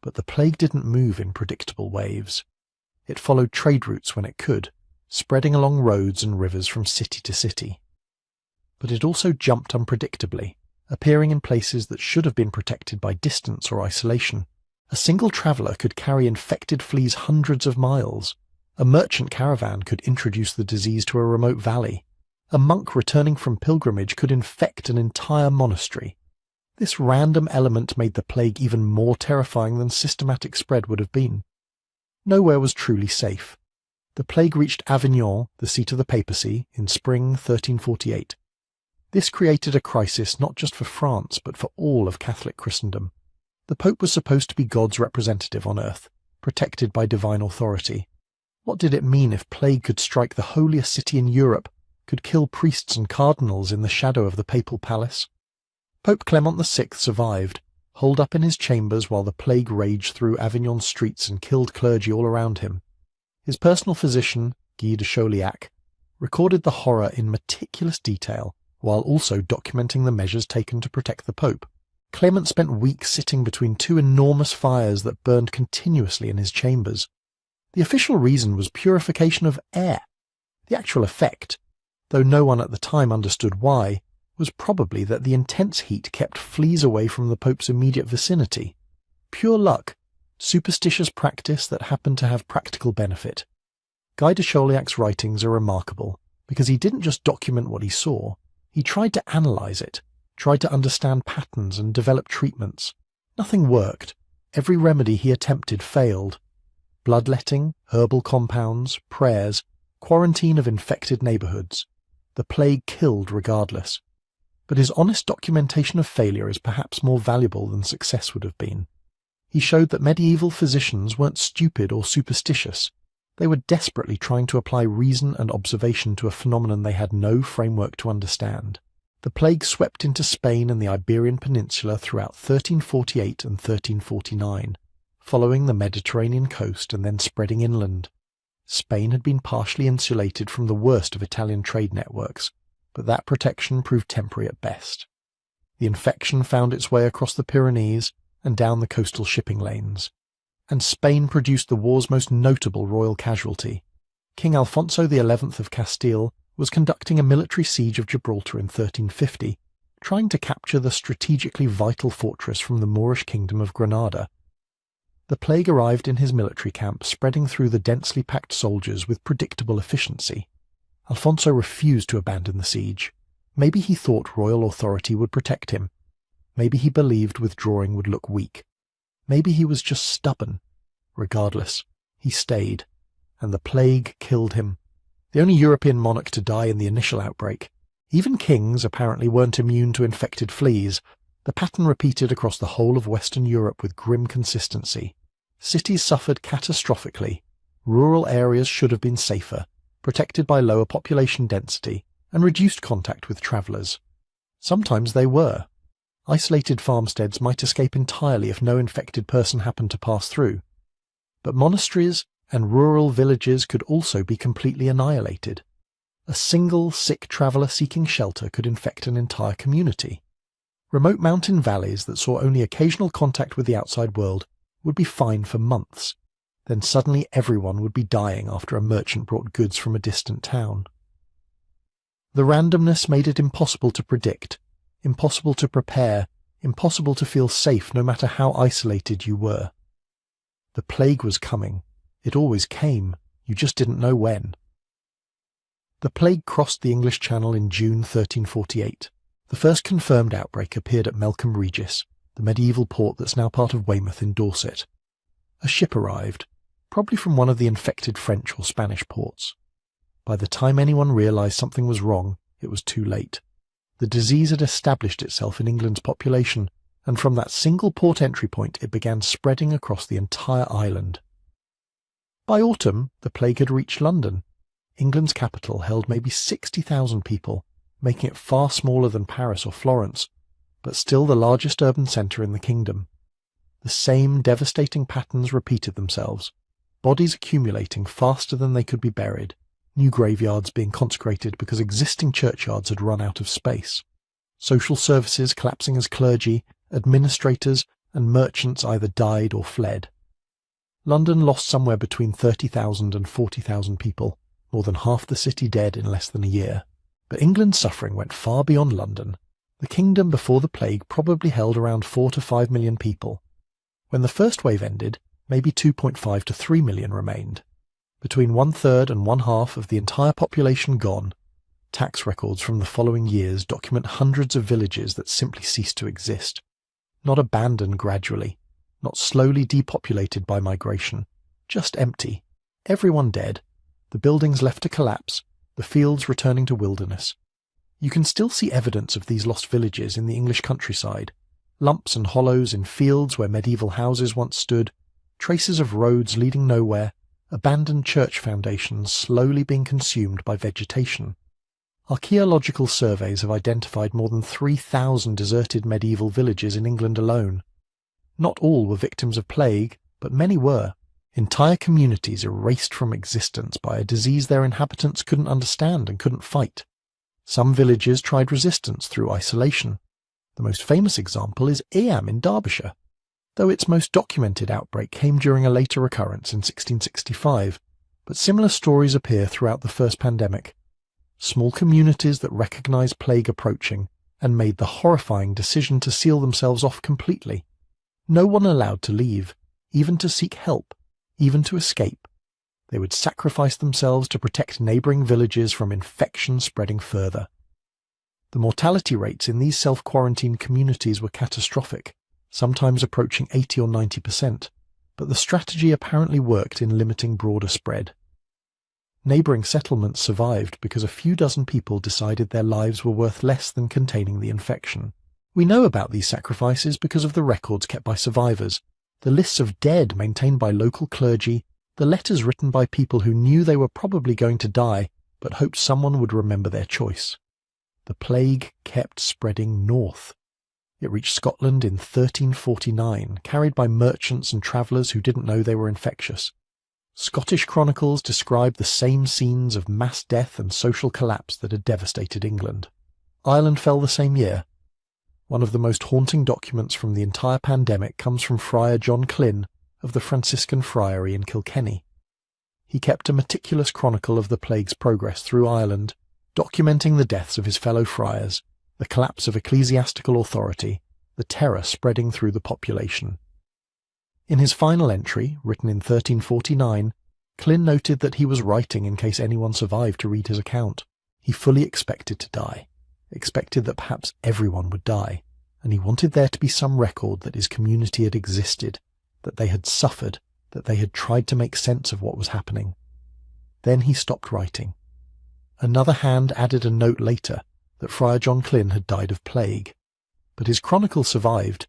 But the plague didn't move in predictable waves. It followed trade routes when it could, spreading along roads and rivers from city to city. But it also jumped unpredictably, appearing in places that should have been protected by distance or isolation. A single traveller could carry infected fleas hundreds of miles. A merchant caravan could introduce the disease to a remote valley. A monk returning from pilgrimage could infect an entire monastery. This random element made the plague even more terrifying than systematic spread would have been. Nowhere was truly safe. The plague reached Avignon, the seat of the papacy, in spring 1348. This created a crisis not just for France, but for all of Catholic Christendom. The Pope was supposed to be God's representative on earth, protected by divine authority. What did it mean if plague could strike the holiest city in Europe, could kill priests and cardinals in the shadow of the papal palace? Pope Clement VI survived, holed up in his chambers while the plague raged through Avignon streets and killed clergy all around him. His personal physician, Guy de Chauliac, recorded the horror in meticulous detail, while also documenting the measures taken to protect the Pope. Clement spent weeks sitting between two enormous fires that burned continuously in his chambers. The official reason was purification of air. The actual effect, though no one at the time understood why, was probably that the intense heat kept fleas away from the Pope's immediate vicinity. Pure luck, superstitious practice that happened to have practical benefit. Guy de Chauliac's writings are remarkable because he didn't just document what he saw, he tried to analyse it, tried to understand patterns and develop treatments. Nothing worked. Every remedy he attempted failed. Bloodletting, herbal compounds, prayers, quarantine of infected neighbourhoods. The plague killed regardless. But his honest documentation of failure is perhaps more valuable than success would have been. He showed that medieval physicians weren't stupid or superstitious. They were desperately trying to apply reason and observation to a phenomenon they had no framework to understand. The plague swept into Spain and the Iberian Peninsula throughout 1348 and 1349, following the Mediterranean coast and then spreading inland. Spain had been partially insulated from the worst of Italian trade networks, but that protection proved temporary at best. The infection found its way across the Pyrenees and down the coastal shipping lanes, and Spain produced the war's most notable royal casualty. King Alfonso XI of Castile was conducting a military siege of Gibraltar in 1350, trying to capture the strategically vital fortress from the Moorish kingdom of Granada. The plague arrived in his military camp, spreading through the densely packed soldiers with predictable efficiency. Alfonso refused to abandon the siege. Maybe he thought royal authority would protect him. Maybe he believed withdrawing would look weak. Maybe he was just stubborn. Regardless, he stayed, and the plague killed him. The only European monarch to die in the initial outbreak. Even kings apparently weren't immune to infected fleas. The pattern repeated across the whole of Western Europe with grim consistency. Cities suffered catastrophically. Rural areas should have been safer, protected by lower population density and reduced contact with travellers. Sometimes they were. Isolated farmsteads might escape entirely if no infected person happened to pass through. But monasteries and rural villages could also be completely annihilated. A single sick traveller seeking shelter could infect an entire community. Remote mountain valleys that saw only occasional contact with the outside world would be fine for months. Then suddenly everyone would be dying after a merchant brought goods from a distant town. The randomness made it impossible to predict, impossible to prepare, impossible to feel safe no matter how isolated you were. The plague was coming. It always came. You just didn't know when. The plague crossed the English Channel in June 1348. The first confirmed outbreak appeared at Melcombe Regis, the medieval port that's now part of Weymouth in Dorset. A ship arrived, probably from one of the infected French or Spanish ports. By the time anyone realised something was wrong, it was too late. The disease had established itself in England's population, and from that single port entry point it began spreading across the entire island. By autumn, the plague had reached London. England's capital held maybe 60,000 people, making it far smaller than Paris or Florence, but still the largest urban centre in the kingdom. The same devastating patterns repeated themselves, bodies accumulating faster than they could be buried, new graveyards being consecrated because existing churchyards had run out of space, social services collapsing as clergy, administrators and merchants either died or fled. London lost somewhere between 30,000 and 40,000 people, more than half the city dead in less than a year. But England's suffering went far beyond London. The kingdom before the plague probably held around 4 to 5 million people. When the first wave ended, maybe 2.5 to 3 million remained. Between 1/3 and 1/2 of the entire population gone. Tax records from the following years document hundreds of villages that simply ceased to exist. Not abandoned gradually, not slowly depopulated by migration, just empty. Everyone dead, the buildings left to collapse, the fields returning to wilderness. You can still see evidence of these lost villages in the English countryside, lumps and hollows in fields where medieval houses once stood, traces of roads leading nowhere, abandoned church foundations slowly being consumed by vegetation. Archaeological surveys have identified more than 3,000 deserted medieval villages in England alone. Not all were victims of plague, but many were. Entire communities erased from existence by a disease their inhabitants couldn't understand and couldn't fight. Some villages tried resistance through isolation. The most famous example is Eam in Derbyshire, though its most documented outbreak came during a later recurrence in 1665, but similar stories appear throughout the first pandemic. Small communities that recognised plague approaching and made the horrifying decision to seal themselves off completely. No one allowed to leave, even to seek help, even to escape. They would sacrifice themselves to protect neighbouring villages from infection spreading further. The mortality rates in these self-quarantined communities were catastrophic, sometimes approaching 80 or 90%, but the strategy apparently worked in limiting broader spread. Neighbouring settlements survived because a few dozen people decided their lives were worth less than containing the infection. We know about these sacrifices because of the records kept by survivors, the lists of dead maintained by local clergy, the letters written by people who knew they were probably going to die but hoped someone would remember their choice. The plague kept spreading north. It reached Scotland in 1349, carried by merchants and travellers who didn't know they were infectious. Scottish chronicles describe the same scenes of mass death and social collapse that had devastated England. Ireland fell the same year. One of the most haunting documents from the entire pandemic comes from Friar John Glynn of the Franciscan Friary in Kilkenny. He kept a meticulous chronicle of the plague's progress through Ireland, documenting the deaths of his fellow friars, the collapse of ecclesiastical authority, the terror spreading through the population. In his final entry, written in 1349, Glynn noted that he was writing in case anyone survived to read his account. He fully expected to die. expected that perhaps everyone would die, and he wanted there to be some record that his community had existed, that they had suffered, that they had tried to make sense of what was happening. Then he stopped writing. Another hand added a note later that Friar John Glynn had died of plague, but his chronicle survived,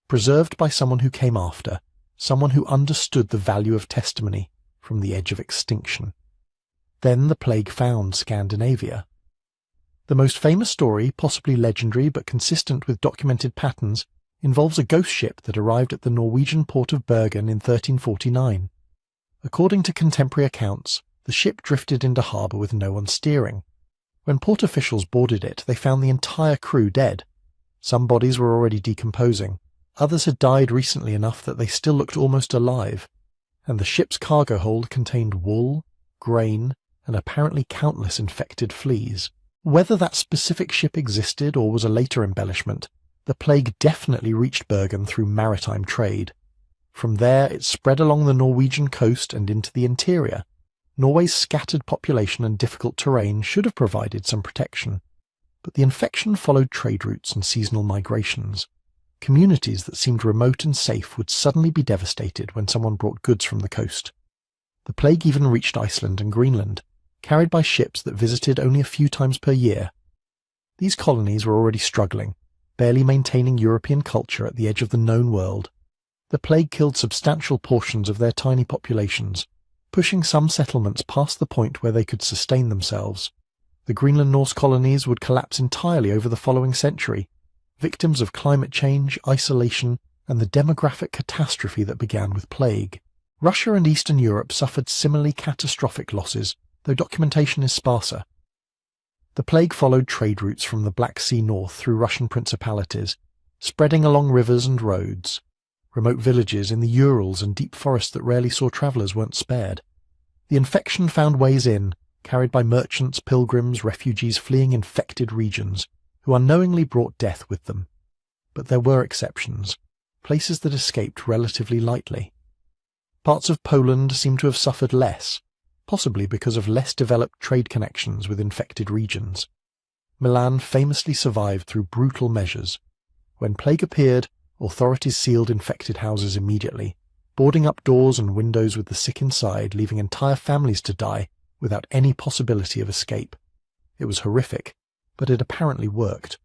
preserved by someone who came after, someone who understood the value of testimony from the edge of extinction. Then the plague found Scandinavia. The most famous story, possibly legendary but consistent with documented patterns, involves a ghost ship that arrived at the Norwegian port of Bergen in 1349. According to contemporary accounts, the ship drifted into harbour with no one steering. When port officials boarded it, they found the entire crew dead. Some bodies were already decomposing. Others had died recently enough that they still looked almost alive, and the ship's cargo hold contained wool, grain, and apparently countless infected fleas. Whether that specific ship existed or was a later embellishment, the plague definitely reached Bergen through maritime trade. From there it spread along the Norwegian coast and into the interior. Norway's scattered population and difficult terrain should have provided some protection, but the infection followed trade routes and seasonal migrations. Communities that seemed remote and safe would suddenly be devastated when someone brought goods from the coast. The plague even reached Iceland and Greenland, carried by ships that visited only a few times per year. These colonies were already struggling, barely maintaining European culture at the edge of the known world. The plague killed substantial portions of their tiny populations, pushing some settlements past the point where they could sustain themselves. The Greenland Norse colonies would collapse entirely over the following century, victims of climate change, isolation, and the demographic catastrophe that began with plague. Russia and Eastern Europe suffered similarly catastrophic losses, though documentation is sparser. The plague followed trade routes from the Black Sea north through Russian principalities, spreading along rivers and roads. Remote villages in the Urals and deep forests that rarely saw travellers weren't spared. The infection found ways in, carried by merchants, pilgrims, refugees fleeing infected regions, who unknowingly brought death with them. But there were exceptions, places that escaped relatively lightly. Parts of Poland seem to have suffered less, possibly because of less developed trade connections with infected regions. Milan famously survived through brutal measures. When plague appeared, authorities sealed infected houses immediately, boarding up doors and windows with the sick inside, leaving entire families to die without any possibility of escape. It was horrific, but it apparently worked.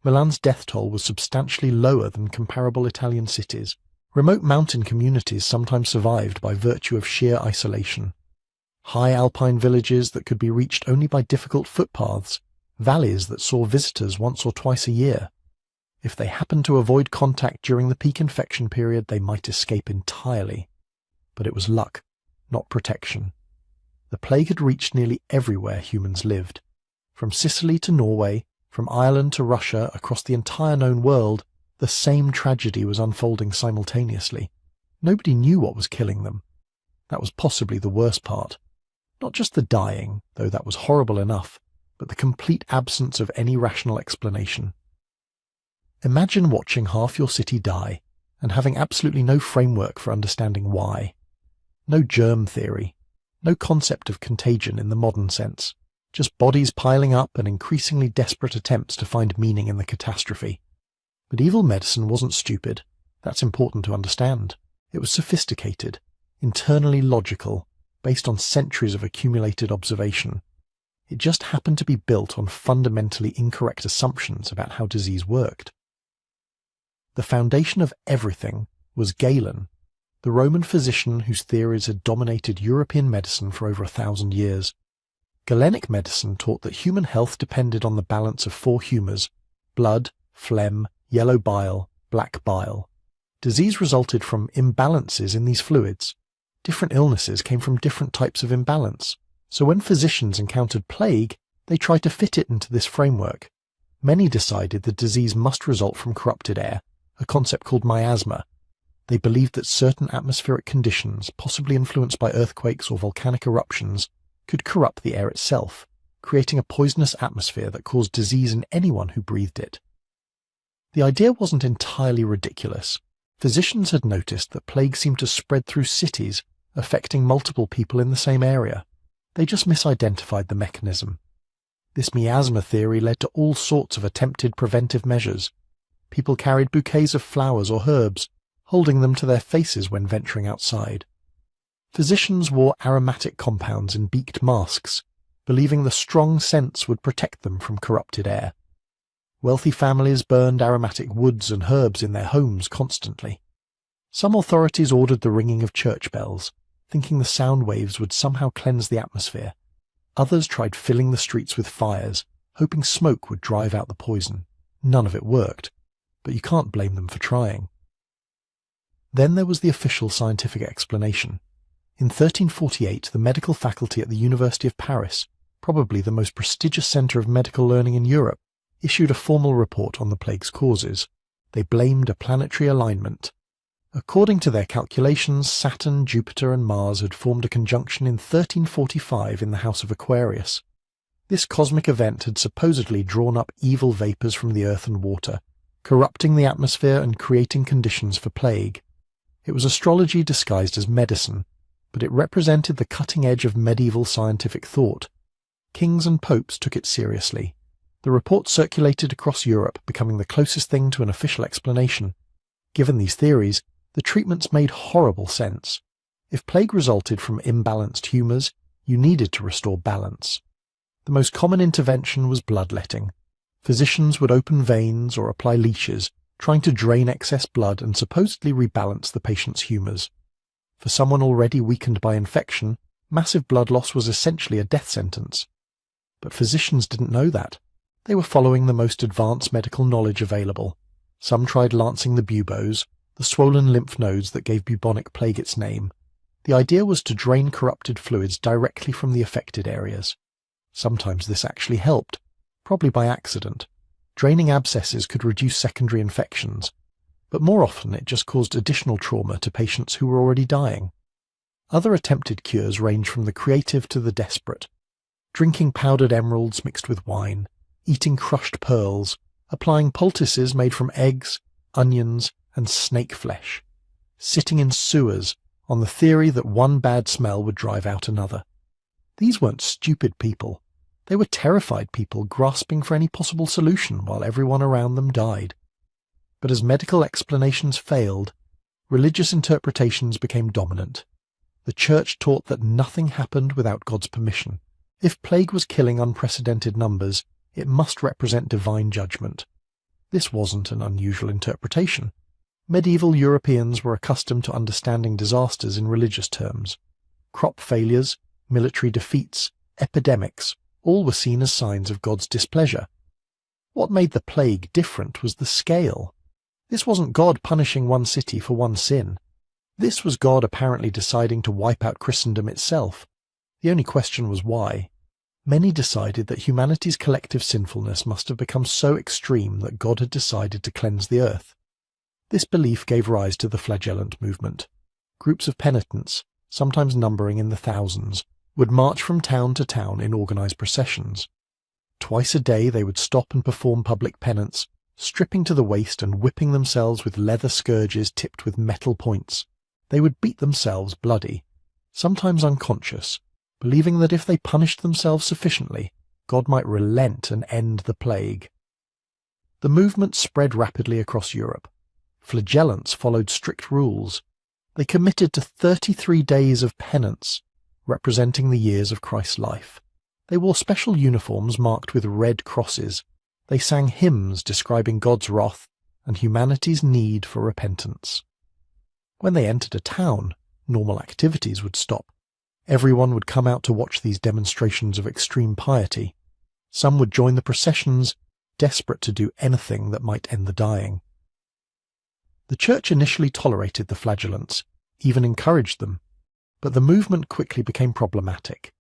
Milan's death toll was substantially lower than comparable Italian cities. Remote mountain communities sometimes survived by virtue of sheer isolation. High alpine villages that could be reached only by difficult footpaths, valleys that saw visitors once or twice a year. If they happened to avoid contact during the peak infection period, they might escape entirely. But it was luck, not protection. The plague had reached nearly everywhere humans lived. From Sicily to Norway, from Ireland to Russia, across the entire known world, the same tragedy was unfolding simultaneously. Nobody knew what was killing them. That was possibly the worst part. Not just the dying, though that was horrible enough, but the complete absence of any rational explanation. Imagine watching half your city die, and having absolutely no framework for understanding why. No germ theory, no concept of contagion in the modern sense, just bodies piling up and increasingly desperate attempts to find meaning in the catastrophe. But evil medicine wasn't stupid. That's important to understand. It was sophisticated, internally logical, based on centuries of accumulated observation. It just happened to be built on fundamentally incorrect assumptions about how disease worked. The foundation of everything was Galen, the Roman physician whose theories had dominated European medicine for over 1,000 years. Galenic medicine taught that human health depended on the balance of 4 humours: blood, phlegm, yellow bile, black bile. Disease resulted from imbalances in these fluids. Different illnesses came from different types of imbalance. So when physicians encountered plague, they tried to fit it into this framework. Many decided the disease must result from corrupted air, a concept called miasma. They believed that certain atmospheric conditions, possibly influenced by earthquakes or volcanic eruptions, could corrupt the air itself, creating a poisonous atmosphere that caused disease in anyone who breathed it. The idea wasn't entirely ridiculous. Physicians had noticed that plague seemed to spread through cities, affecting multiple people in the same area. They just misidentified the mechanism. This miasma theory led to all sorts of attempted preventive measures. People carried bouquets of flowers or herbs, holding them to their faces when venturing outside. Physicians wore aromatic compounds in beaked masks, believing the strong scents would protect them from corrupted air. Wealthy families burned aromatic woods and herbs in their homes constantly. Some authorities ordered the ringing of church bells, thinking the sound waves would somehow cleanse the atmosphere. Others tried filling the streets with fires, hoping smoke would drive out the poison. None of it worked, but you can't blame them for trying. Then there was the official scientific explanation. In 1348, the medical faculty at the University of Paris, probably the most prestigious centre of medical learning in Europe, issued a formal report on the plague's causes. They blamed a planetary alignment. According to their calculations, Saturn, Jupiter and Mars had formed a conjunction in 1345 in the House of Aquarius. This cosmic event had supposedly drawn up evil vapours from the earth and water, corrupting the atmosphere and creating conditions for plague. It was astrology disguised as medicine, but it represented the cutting edge of medieval scientific thought. Kings and popes took it seriously. The report circulated across Europe, becoming the closest thing to an official explanation. Given these theories, the treatments made horrible sense. If plague resulted from imbalanced humours, you needed to restore balance. The most common intervention was bloodletting. Physicians would open veins or apply leeches, trying to drain excess blood and supposedly rebalance the patient's humours. For someone already weakened by infection, massive blood loss was essentially a death sentence. But physicians didn't know that. They were following the most advanced medical knowledge available. Some tried lancing the buboes, the swollen lymph nodes that gave bubonic plague its name. The idea was to drain corrupted fluids directly from the affected areas. Sometimes this actually helped, probably by accident. Draining abscesses could reduce secondary infections, but more often it just caused additional trauma to patients who were already dying. Other attempted cures range from the creative to the desperate. Drinking powdered emeralds mixed with wine, eating crushed pearls, applying poultices made from eggs, onions, and snake flesh, sitting in sewers on the theory that one bad smell would drive out another. These weren't stupid people. They were terrified people grasping for any possible solution while everyone around them died. But as medical explanations failed, religious interpretations became dominant. The Church taught that nothing happened without God's permission. If plague was killing unprecedented numbers, it must represent divine judgment. This wasn't an unusual interpretation. Medieval Europeans were accustomed to understanding disasters in religious terms. Crop failures, military defeats, epidemics, all were seen as signs of God's displeasure. What made the plague different was the scale. This wasn't God punishing one city for one sin. This was God apparently deciding to wipe out Christendom itself. The only question was why. Many decided that humanity's collective sinfulness must have become so extreme that God had decided to cleanse the earth. This belief gave rise to the flagellant movement. Groups of penitents, sometimes numbering in the thousands, would march from town to town in organized processions. Twice a day they would stop and perform public penance, stripping to the waist and whipping themselves with leather scourges tipped with metal points. They would beat themselves bloody, sometimes unconscious, believing that if they punished themselves sufficiently, God might relent and end the plague. The movement spread rapidly across Europe. Flagellants followed strict rules. They committed to 33 days of penance, representing the years of Christ's life. They wore special uniforms marked with red crosses. They sang hymns describing God's wrath and humanity's need for repentance. When they entered a town, normal activities would stop. Everyone would come out to watch these demonstrations of extreme piety. Some would join the processions, desperate to do anything that might end the dying. The Church initially tolerated the flagellants, even encouraged them, but the movement quickly became problematic.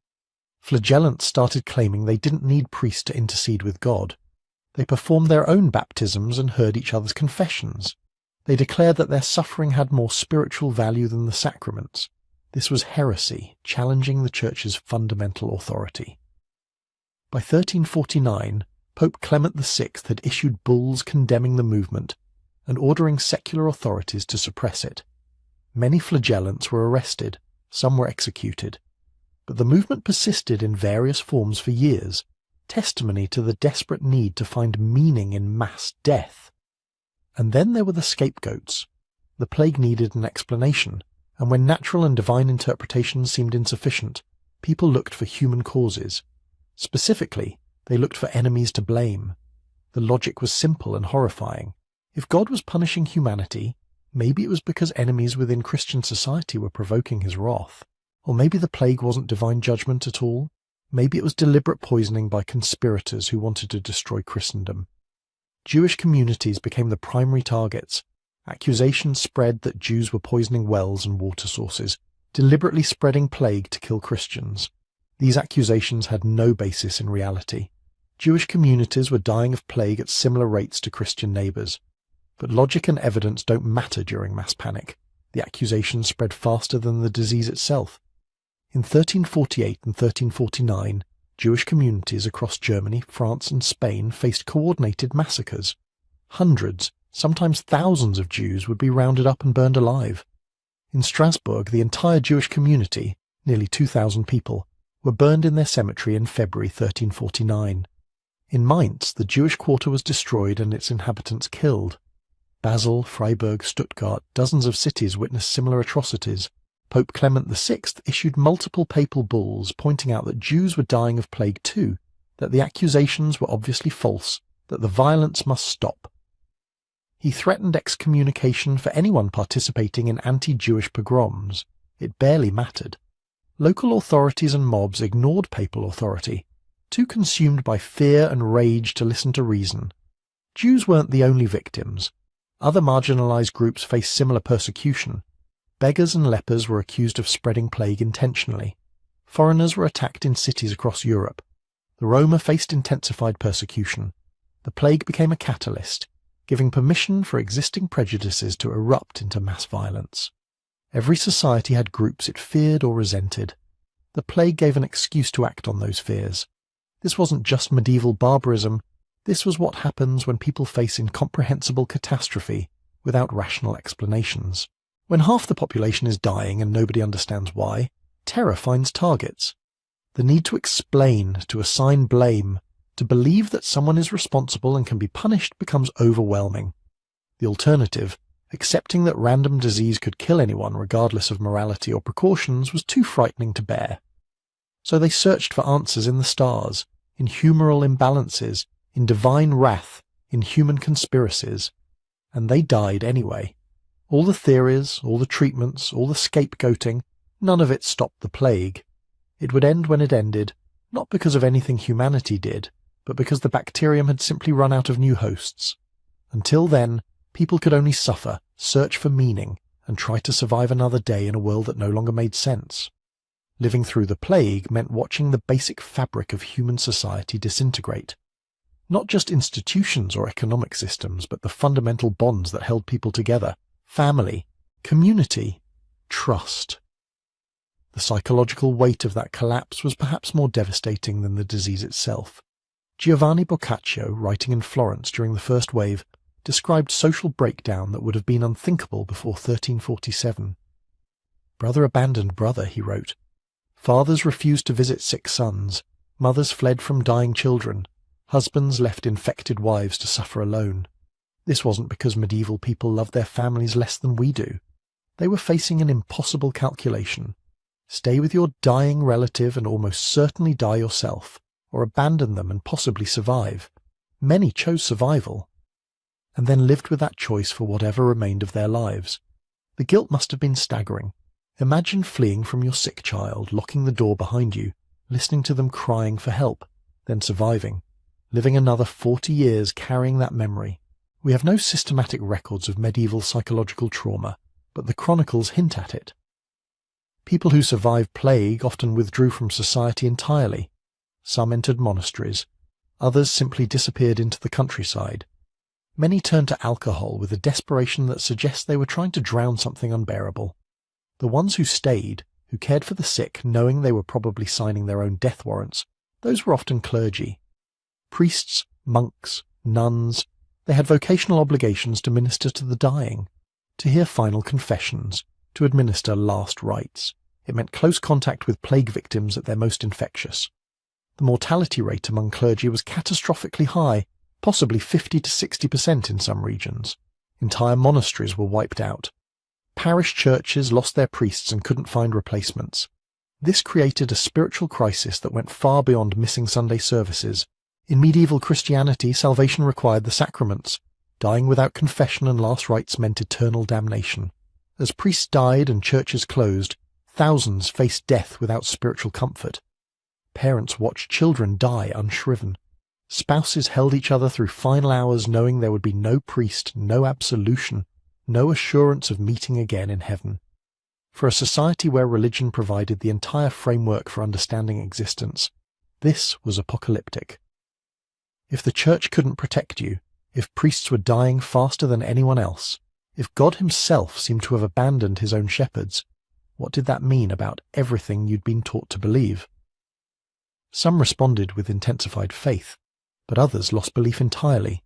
Flagellants started claiming they didn't need priests to intercede with God. They performed their own baptisms and heard each other's confessions. They declared that their suffering had more spiritual value than the sacraments. This was heresy, challenging the Church's fundamental authority. By 1349, Pope Clement VI had issued bulls condemning the movement and ordering secular authorities to suppress it. Many flagellants were arrested, some were executed, but the movement persisted in various forms for years. testimony to the desperate need to find meaning in mass death. And then there were the scapegoats. The plague needed an explanation, and when natural and divine interpretations seemed insufficient, people looked for human causes. Specifically, they looked for enemies to blame. The logic was simple and horrifying. If God was punishing humanity, maybe it was because enemies within Christian society were provoking his wrath. Or maybe the plague wasn't divine judgment at all. Maybe it was deliberate poisoning by conspirators who wanted to destroy Christendom. Jewish communities became the primary targets. Accusations spread that Jews were poisoning wells and water sources, deliberately spreading plague to kill Christians. These accusations had no basis in reality. Jewish communities were dying of plague at similar rates to Christian neighbours. But logic and evidence don't matter during mass panic. The accusations spread faster than the disease itself. In 1348 and 1349, Jewish communities across Germany, France and Spain faced coordinated massacres. Hundreds, sometimes thousands of Jews would be rounded up and burned alive. In Strasbourg, the entire Jewish community, nearly 2,000 people, were burned in their cemetery in February 1349. In Mainz, the Jewish quarter was destroyed and its inhabitants killed. Basel, Freiburg, Stuttgart, dozens of cities witnessed similar atrocities. Pope Clement VI issued multiple papal bulls pointing out that Jews were dying of plague too, that the accusations were obviously false, that the violence must stop. He threatened excommunication for anyone participating in anti-Jewish pogroms. It barely mattered. Local authorities and mobs ignored papal authority, too consumed by fear and rage to listen to reason. Jews weren't the only victims. Other marginalized groups faced similar persecution. Beggars and lepers were accused of spreading plague intentionally. Foreigners were attacked in cities across Europe. The Roma faced intensified persecution. The plague became a catalyst, giving permission for existing prejudices to erupt into mass violence. Every society had groups it feared or resented. The plague gave an excuse to act on those fears. This wasn't just medieval barbarism. This was what happens when people face incomprehensible catastrophe without rational explanations. When half the population is dying and nobody understands why, terror finds targets. The need to explain, to assign blame, to believe that someone is responsible and can be punished becomes overwhelming. The alternative, accepting that random disease could kill anyone regardless of morality or precautions, was too frightening to bear. So they searched for answers in the stars, in humoral imbalances, in divine wrath, in human conspiracies. And they died anyway. All the theories, all the treatments, all the scapegoating, none of it stopped the plague. It would end when it ended, not because of anything humanity did, but because the bacterium had simply run out of new hosts. Until then, people could only suffer, search for meaning, and try to survive another day in a world that no longer made sense. Living through the plague meant watching the basic fabric of human society disintegrate. Not just institutions or economic systems, but the fundamental bonds that held people together. Family, community, trust. The psychological weight of that collapse was perhaps more devastating than the disease itself. Giovanni Boccaccio, writing in Florence during the first wave, described social breakdown that would have been unthinkable before 1347. Brother abandoned brother, he wrote. Fathers refused to visit sick sons, mothers fled from dying children, husbands left infected wives to suffer alone. This wasn't because medieval people loved their families less than we do. They were facing an impossible calculation. Stay with your dying relative and almost certainly die yourself, or abandon them and possibly survive. Many chose survival, and then lived with that choice for whatever remained of their lives. The guilt must have been staggering. Imagine fleeing from your sick child, locking the door behind you, listening to them crying for help, then surviving, living another 40 years carrying that memory. We have no systematic records of medieval psychological trauma, but the chronicles hint at it. People who survived plague often withdrew from society entirely. Some entered monasteries. Others simply disappeared into the countryside. Many turned to alcohol with a desperation that suggests they were trying to drown something unbearable. The ones who stayed, who cared for the sick, knowing they were probably signing their own death warrants, those were often clergy. Priests, monks, nuns. They had vocational obligations to minister to the dying, to hear final confessions, to administer last rites. It meant close contact with plague victims at their most infectious. The mortality rate among clergy was catastrophically high, possibly 50 to 60% in some regions. Entire monasteries were wiped out. Parish churches lost their priests and couldn't find replacements. This created a spiritual crisis that went far beyond missing Sunday services. In medieval Christianity, salvation required the sacraments. Dying without confession and last rites meant eternal damnation. As priests died and churches closed, thousands faced death without spiritual comfort. Parents watched children die unshriven. Spouses held each other through final hours knowing there would be no priest, no absolution, no assurance of meeting again in heaven. For a society where religion provided the entire framework for understanding existence, this was apocalyptic. If the church couldn't protect you, if priests were dying faster than anyone else, if God himself seemed to have abandoned his own shepherds, what did that mean about everything you'd been taught to believe? Some responded with intensified faith, but others lost belief entirely.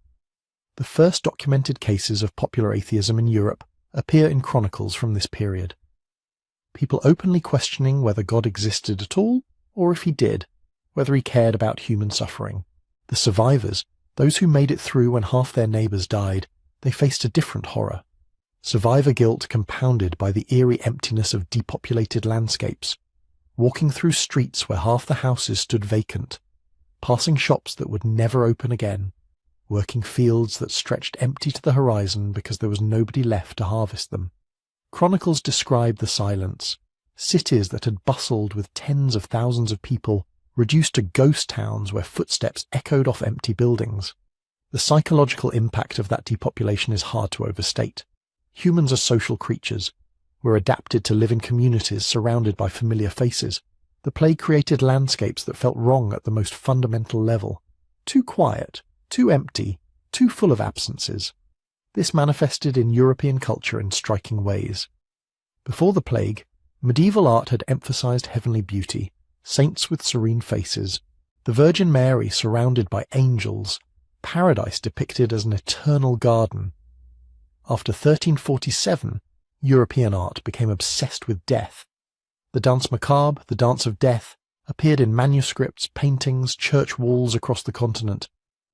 The first documented cases of popular atheism in Europe appear in chronicles from this period. People openly questioning whether God existed at all, or if he did, whether he cared about human suffering. The survivors, those who made it through when half their neighbours died, they faced a different horror. Survivor guilt compounded by the eerie emptiness of depopulated landscapes, walking through streets where half the houses stood vacant, passing shops that would never open again, working fields that stretched empty to the horizon because there was nobody left to harvest them. Chronicles describe the silence, cities that had bustled with tens of thousands of people, reduced to ghost towns where footsteps echoed off empty buildings. The psychological impact of that depopulation is hard to overstate. Humans are social creatures. We're adapted to live in communities surrounded by familiar faces. The plague created landscapes that felt wrong at the most fundamental level. Too quiet, too empty, too full of absences. This manifested in European culture in striking ways. Before the plague, medieval art had emphasized heavenly beauty, saints with serene faces, the Virgin Mary surrounded by angels, paradise depicted as an eternal garden. After 1347, European art became obsessed with death. The Danse Macabre, the Dance of Death, appeared in manuscripts, paintings, church walls across the continent.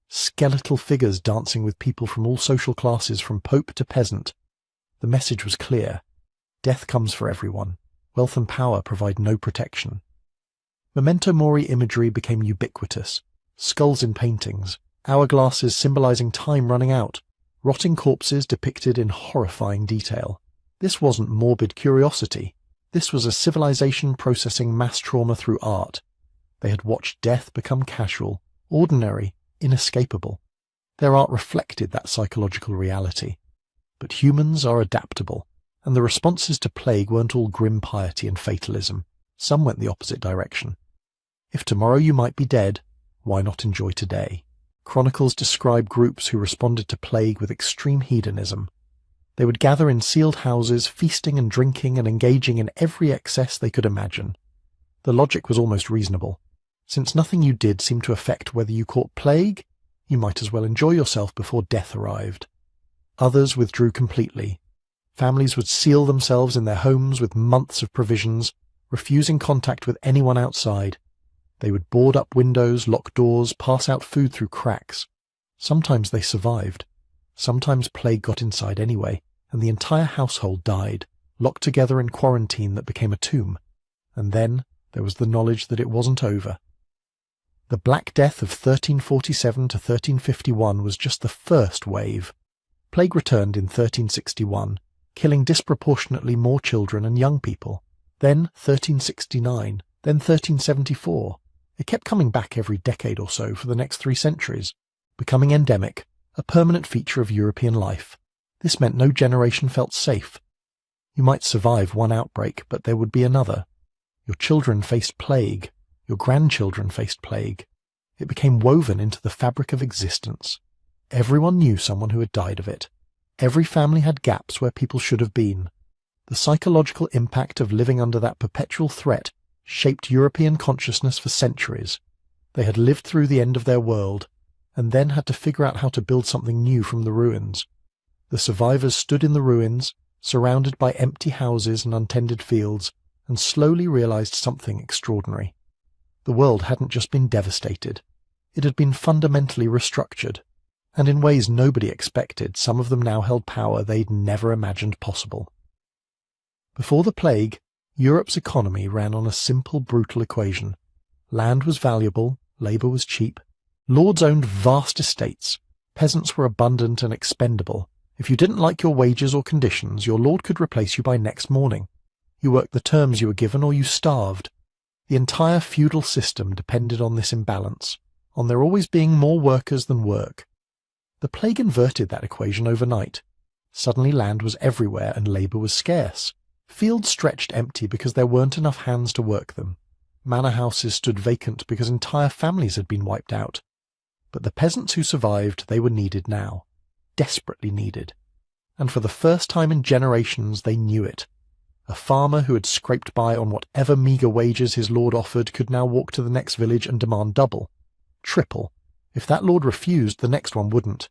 Skeletal figures dancing with people from all social classes, from pope to peasant. The message was clear. Death comes for everyone. Wealth and power provide no protection. Memento mori imagery became ubiquitous. Skulls in paintings, hourglasses symbolizing time running out, rotting corpses depicted in horrifying detail. This wasn't morbid curiosity. This was a civilization processing mass trauma through art. They had watched death become casual, ordinary, inescapable. Their art reflected that psychological reality. But humans are adaptable, and the responses to plague weren't all grim piety and fatalism. Some went the opposite direction. If tomorrow you might be dead, why not enjoy today? Chronicles describe groups who responded to plague with extreme hedonism. They would gather in sealed houses, feasting and drinking and engaging in every excess they could imagine. The logic was almost reasonable. Since nothing you did seemed to affect whether you caught plague, you might as well enjoy yourself before death arrived. Others withdrew completely. Families would seal themselves in their homes with months of provisions, refusing contact with anyone outside. They would board up windows, lock doors, pass out food through cracks. Sometimes they survived. Sometimes plague got inside anyway, and the entire household died, locked together in quarantine that became a tomb. And then there was the knowledge that it wasn't over. The Black Death of 1347 to 1351 was just the first wave. Plague returned in 1361, killing disproportionately more children and young people. Then 1369, then 1374. It kept coming back every decade or so for the next 3 centuries, becoming endemic, a permanent feature of European life. This meant no generation felt safe. You might survive one outbreak, but there would be another. Your children faced plague. Your grandchildren faced plague. It became woven into the fabric of existence. Everyone knew someone who had died of it. Every family had gaps where people should have been. The psychological impact of living under that perpetual threat shaped European consciousness for centuries. They had lived through the end of their world, and then had to figure out how to build something new from the ruins. The survivors stood in the ruins, surrounded by empty houses and untended fields, and slowly realized something extraordinary. The world hadn't just been devastated. It had been fundamentally restructured, and in ways nobody expected, some of them now held power they'd never imagined possible. Before the plague, Europe's economy ran on a simple, brutal equation. Land was valuable, labour was cheap. Lords owned vast estates. Peasants were abundant and expendable. If you didn't like your wages or conditions, your lord could replace you by next morning. You worked the terms you were given or you starved. The entire feudal system depended on this imbalance, on there always being more workers than work. The plague inverted that equation overnight. Suddenly land was everywhere and labour was scarce. Fields stretched empty because there weren't enough hands to work them. Manor houses stood vacant because entire families had been wiped out. But the peasants who survived, they were needed now. Desperately needed. And for the first time in generations, they knew it. A farmer who had scraped by on whatever meagre wages his lord offered could now walk to the next village and demand double. Triple. If that lord refused, the next one wouldn't.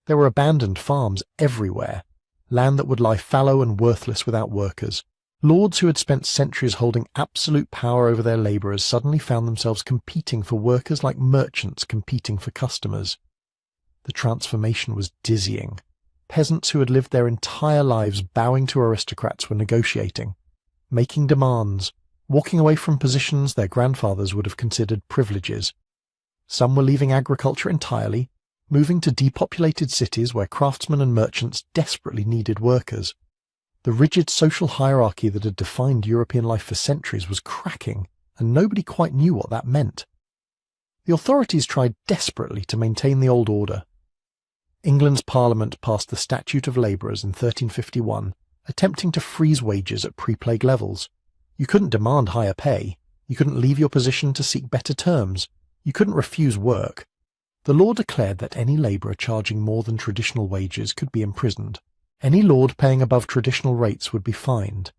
There were abandoned farms everywhere. Land that would lie fallow and worthless without workers. Lords who had spent centuries holding absolute power over their labourers suddenly found themselves competing for workers like merchants competing for customers. The transformation was dizzying. Peasants who had lived their entire lives bowing to aristocrats were negotiating, making demands, walking away from positions their grandfathers would have considered privileges. Some were leaving agriculture entirely, moving to depopulated cities where craftsmen and merchants desperately needed workers. The rigid social hierarchy that had defined European life for centuries was cracking, and nobody quite knew what that meant. The authorities tried desperately to maintain the old order. England's Parliament passed the Statute of Labourers in 1351, attempting to freeze wages at pre-plague levels. You couldn't demand higher pay. You couldn't leave your position to seek better terms. You couldn't refuse work. The law declared that any labourer charging more than traditional wages could be imprisoned. Any lord paying above traditional rates would be fined.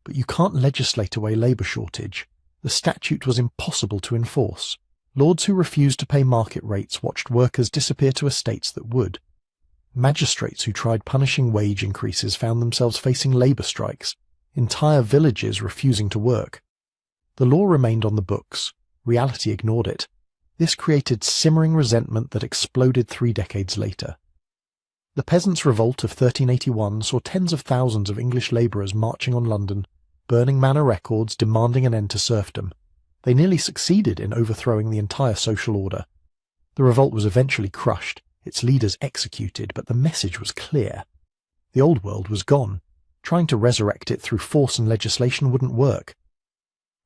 But you can't legislate away labour shortage. The statute was impossible to enforce. Lords who refused to pay market rates watched workers disappear to estates that would. Magistrates who tried punishing wage increases found themselves facing labour strikes, entire villages refusing to work. The law remained on the books. Reality ignored it. This created simmering resentment that exploded 3 decades later. The Peasants' Revolt of 1381 saw tens of thousands of English labourers marching on London, burning manor records, demanding an end to serfdom. They nearly succeeded in overthrowing the entire social order. The revolt was eventually crushed, its leaders executed, but the message was clear. The old world was gone. Trying to resurrect it through force and legislation wouldn't work.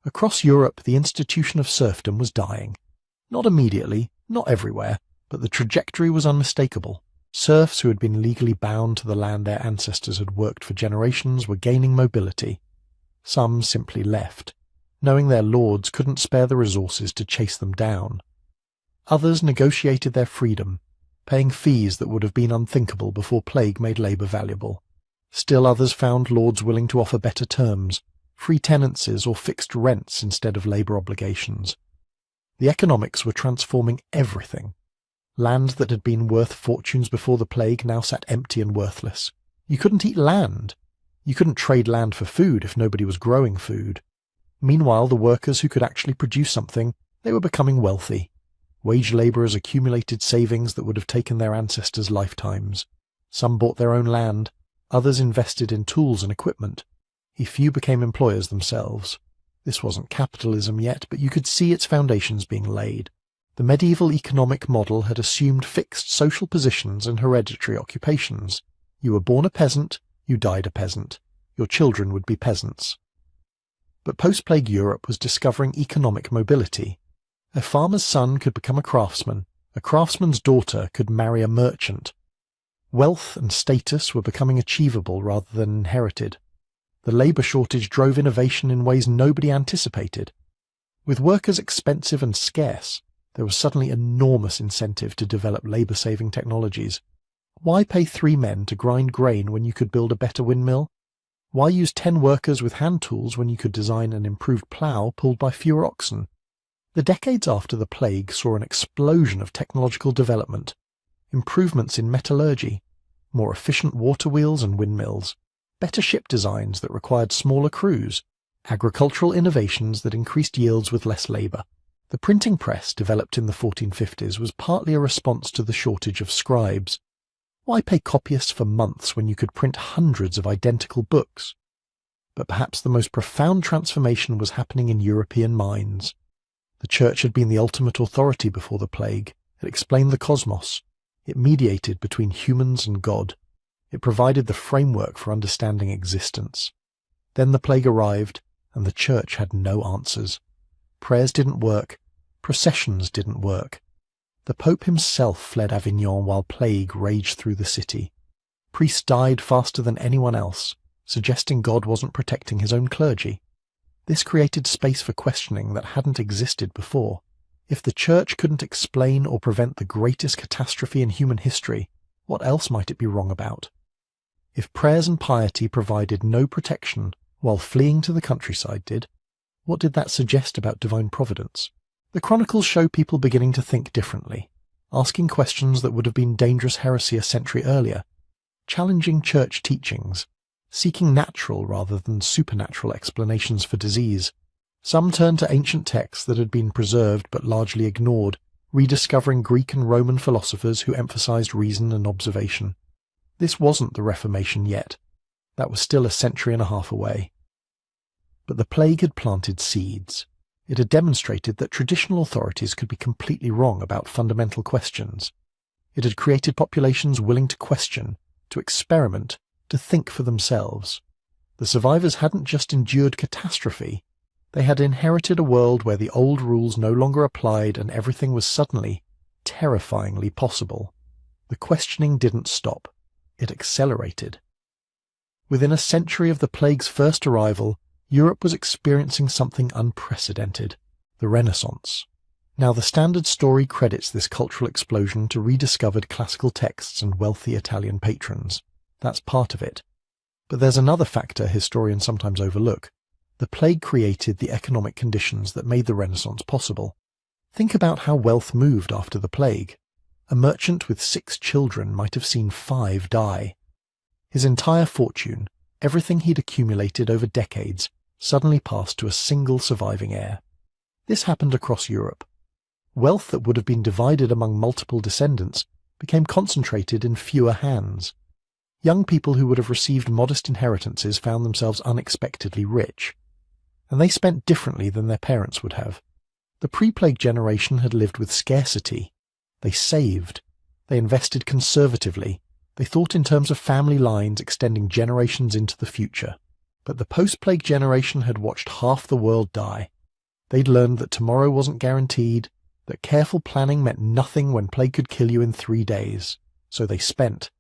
Across Europe, the institution of serfdom was dying. Not immediately, not everywhere, but the trajectory was unmistakable. Serfs who had been legally bound to the land their ancestors had worked for generations were gaining mobility. Some simply left, knowing their lords couldn't spare the resources to chase them down. Others negotiated their freedom, paying fees that would have been unthinkable before plague made labour valuable. Still others found lords willing to offer better terms, free tenancies or fixed rents instead of labour obligations. The economics were transforming everything. Land that had been worth fortunes before the plague now sat empty and worthless. You couldn't eat land. You couldn't trade land for food if nobody was growing food. Meanwhile, the workers who could actually produce something, they were becoming wealthy. Wage labourers accumulated savings that would have taken their ancestors' lifetimes. Some bought their own land, others invested in tools and equipment. A few became employers themselves. This wasn't capitalism yet, but you could see its foundations being laid. The medieval economic model had assumed fixed social positions and hereditary occupations. You were born a peasant, you died a peasant. Your children would be peasants. But post-plague Europe was discovering economic mobility. A farmer's son could become a craftsman's daughter could marry a merchant. Wealth and status were becoming achievable rather than inherited. The labour shortage drove innovation in ways nobody anticipated. With workers expensive and scarce, there was suddenly enormous incentive to develop labour-saving technologies. Why pay 3 men to grind grain when you could build a better windmill? Why use 10 workers with hand tools when you could design an improved plough pulled by fewer oxen? The decades after the plague saw an explosion of technological development, improvements in metallurgy, more efficient water wheels and windmills, better ship designs that required smaller crews, agricultural innovations that increased yields with less labour. The printing press, developed in the 1450s, was partly a response to the shortage of scribes. Why pay copyists for months when you could print hundreds of identical books? But perhaps the most profound transformation was happening in European minds. The Church had been the ultimate authority before the plague. It explained the cosmos. It mediated between humans and God. It provided the framework for understanding existence. Then the plague arrived, and the Church had no answers. Prayers didn't work. Processions didn't work. The Pope himself fled Avignon while plague raged through the city. Priests died faster than anyone else, suggesting God wasn't protecting his own clergy. This created space for questioning that hadn't existed before. If the Church couldn't explain or prevent the greatest catastrophe in human history, what else might it be wrong about? If prayers and piety provided no protection while fleeing to the countryside did, what did that suggest about divine providence? The Chronicles show people beginning to think differently, asking questions that would have been dangerous heresy a century earlier, challenging church teachings, seeking natural rather than supernatural explanations for disease. Some turned to ancient texts that had been preserved but largely ignored, rediscovering Greek and Roman philosophers who emphasized reason and observation. This wasn't the Reformation yet. That was still a century and a half away. But the plague had planted seeds. It had demonstrated that traditional authorities could be completely wrong about fundamental questions. It had created populations willing to question, to experiment, to think for themselves. The survivors hadn't just endured catastrophe. They had inherited a world where the old rules no longer applied and everything was suddenly, terrifyingly possible. The questioning didn't stop. It accelerated. Within a century of the plague's first arrival, Europe was experiencing something unprecedented, the Renaissance. Now, the standard story credits this cultural explosion to rediscovered classical texts and wealthy Italian patrons. That's part of it. But there's another factor historians sometimes overlook. The plague created the economic conditions that made the Renaissance possible. Think about how wealth moved after the plague. A merchant with 6 children might have seen 5 die. His entire fortune, everything he'd accumulated over decades, suddenly passed to a single surviving heir. This happened across Europe. Wealth that would have been divided among multiple descendants became concentrated in fewer hands. Young people who would have received modest inheritances found themselves unexpectedly rich. And they spent differently than their parents would have. The pre-plague generation had lived with scarcity. They saved. They invested conservatively. They thought in terms of family lines extending generations into the future. But the post-plague generation had watched half the world die. They'd learned that tomorrow wasn't guaranteed, that careful planning meant nothing when plague could kill you in 3 days. So they spent.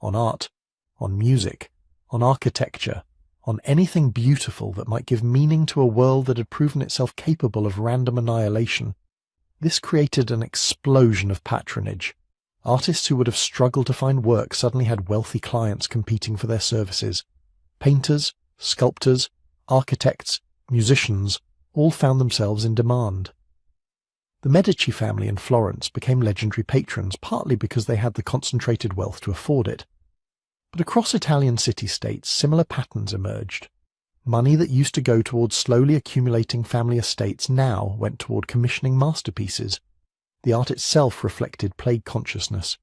On art, on music, on architecture, on anything beautiful that might give meaning to a world that had proven itself capable of random annihilation. This created an explosion of patronage. Artists who would have struggled to find work suddenly had wealthy clients competing for their services. Painters, sculptors, architects, musicians, all found themselves in demand. The Medici family in Florence became legendary patrons, partly because they had the concentrated wealth to afford it. But across Italian city-states, similar patterns emerged. Money that used to go towards slowly accumulating family estates now went toward commissioning masterpieces. The art itself reflected plague consciousness.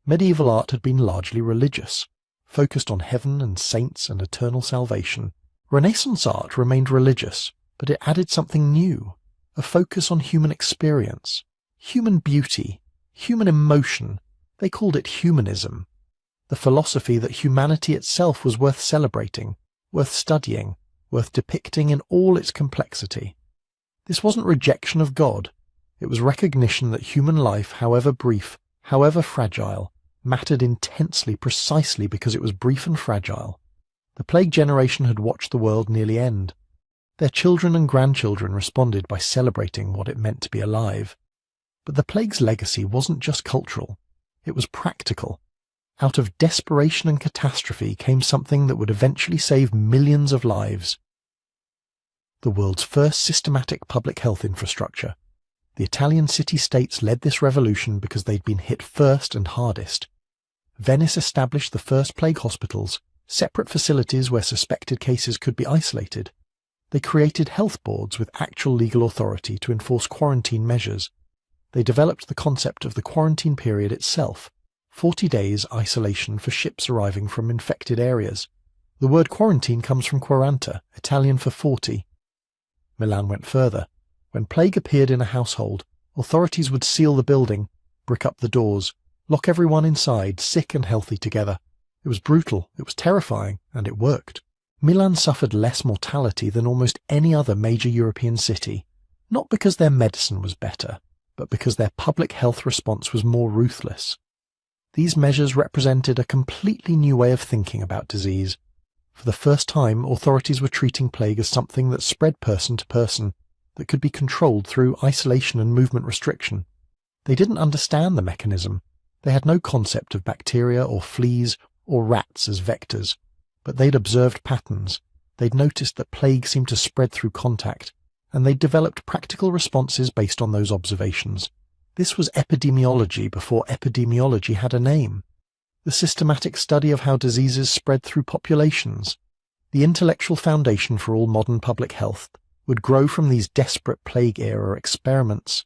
Medieval art had been largely religious, focused on heaven and saints and eternal salvation. Renaissance art remained religious, but it added something new, a focus on human experience, human beauty, human emotion. They called it humanism. The philosophy that humanity itself was worth celebrating, worth studying, worth depicting in all its complexity. This wasn't rejection of God. It was recognition that human life, however brief, however fragile, mattered intensely precisely because it was brief and fragile. The plague generation had watched the world nearly end. Their children and grandchildren responded by celebrating what it meant to be alive. But the plague's legacy wasn't just cultural. It was practical. Out of desperation and catastrophe came something that would eventually save millions of lives. The world's first systematic public health infrastructure. The Italian city-states led this revolution because they'd been hit first and hardest. Venice established the first plague hospitals, separate facilities where suspected cases could be isolated. They created health boards with actual legal authority to enforce quarantine measures. They developed the concept of the quarantine period itself, 40 days isolation for ships arriving from infected areas. The word quarantine comes from quaranta, Italian for 40. Milan went further. When plague appeared in a household, authorities would seal the building, brick up the doors, lock everyone inside, sick and healthy together. It was brutal, it was terrifying, and it worked. Milan suffered less mortality than almost any other major European city, not because their medicine was better, but because their public health response was more ruthless. These measures represented a completely new way of thinking about disease. For the first time, authorities were treating plague as something that spread person to person, that could be controlled through isolation and movement restriction. They didn't understand the mechanism. They had no concept of bacteria or fleas or rats as vectors, but they'd observed patterns. They'd noticed that plague seemed to spread through contact, and they'd developed practical responses based on those observations. This was epidemiology before epidemiology had a name. The systematic study of how diseases spread through populations. The intellectual foundation for all modern public health would grow from these desperate plague-era experiments.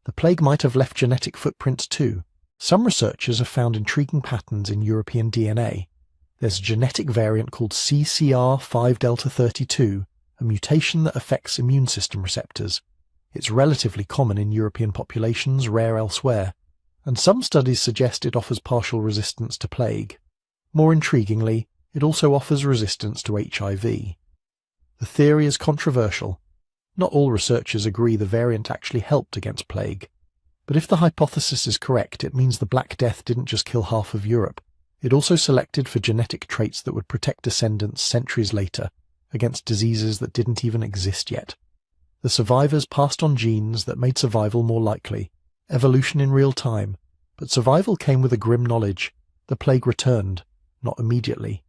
The plague might have left genetic footprints too. Some researchers have found intriguing patterns in European DNA. There's a genetic variant called CCR5delta32, a mutation that affects immune system receptors. It's relatively common in European populations, rare elsewhere, and some studies suggest it offers partial resistance to plague. More intriguingly, it also offers resistance to HIV. The theory is controversial. Not all researchers agree the variant actually helped against plague. But if the hypothesis is correct, it means the Black Death didn't just kill half of Europe. It also selected for genetic traits that would protect descendants centuries later against diseases that didn't even exist yet. The survivors passed on genes that made survival more likely, evolution in real time, but survival came with a grim knowledge. The plague returned, not immediately.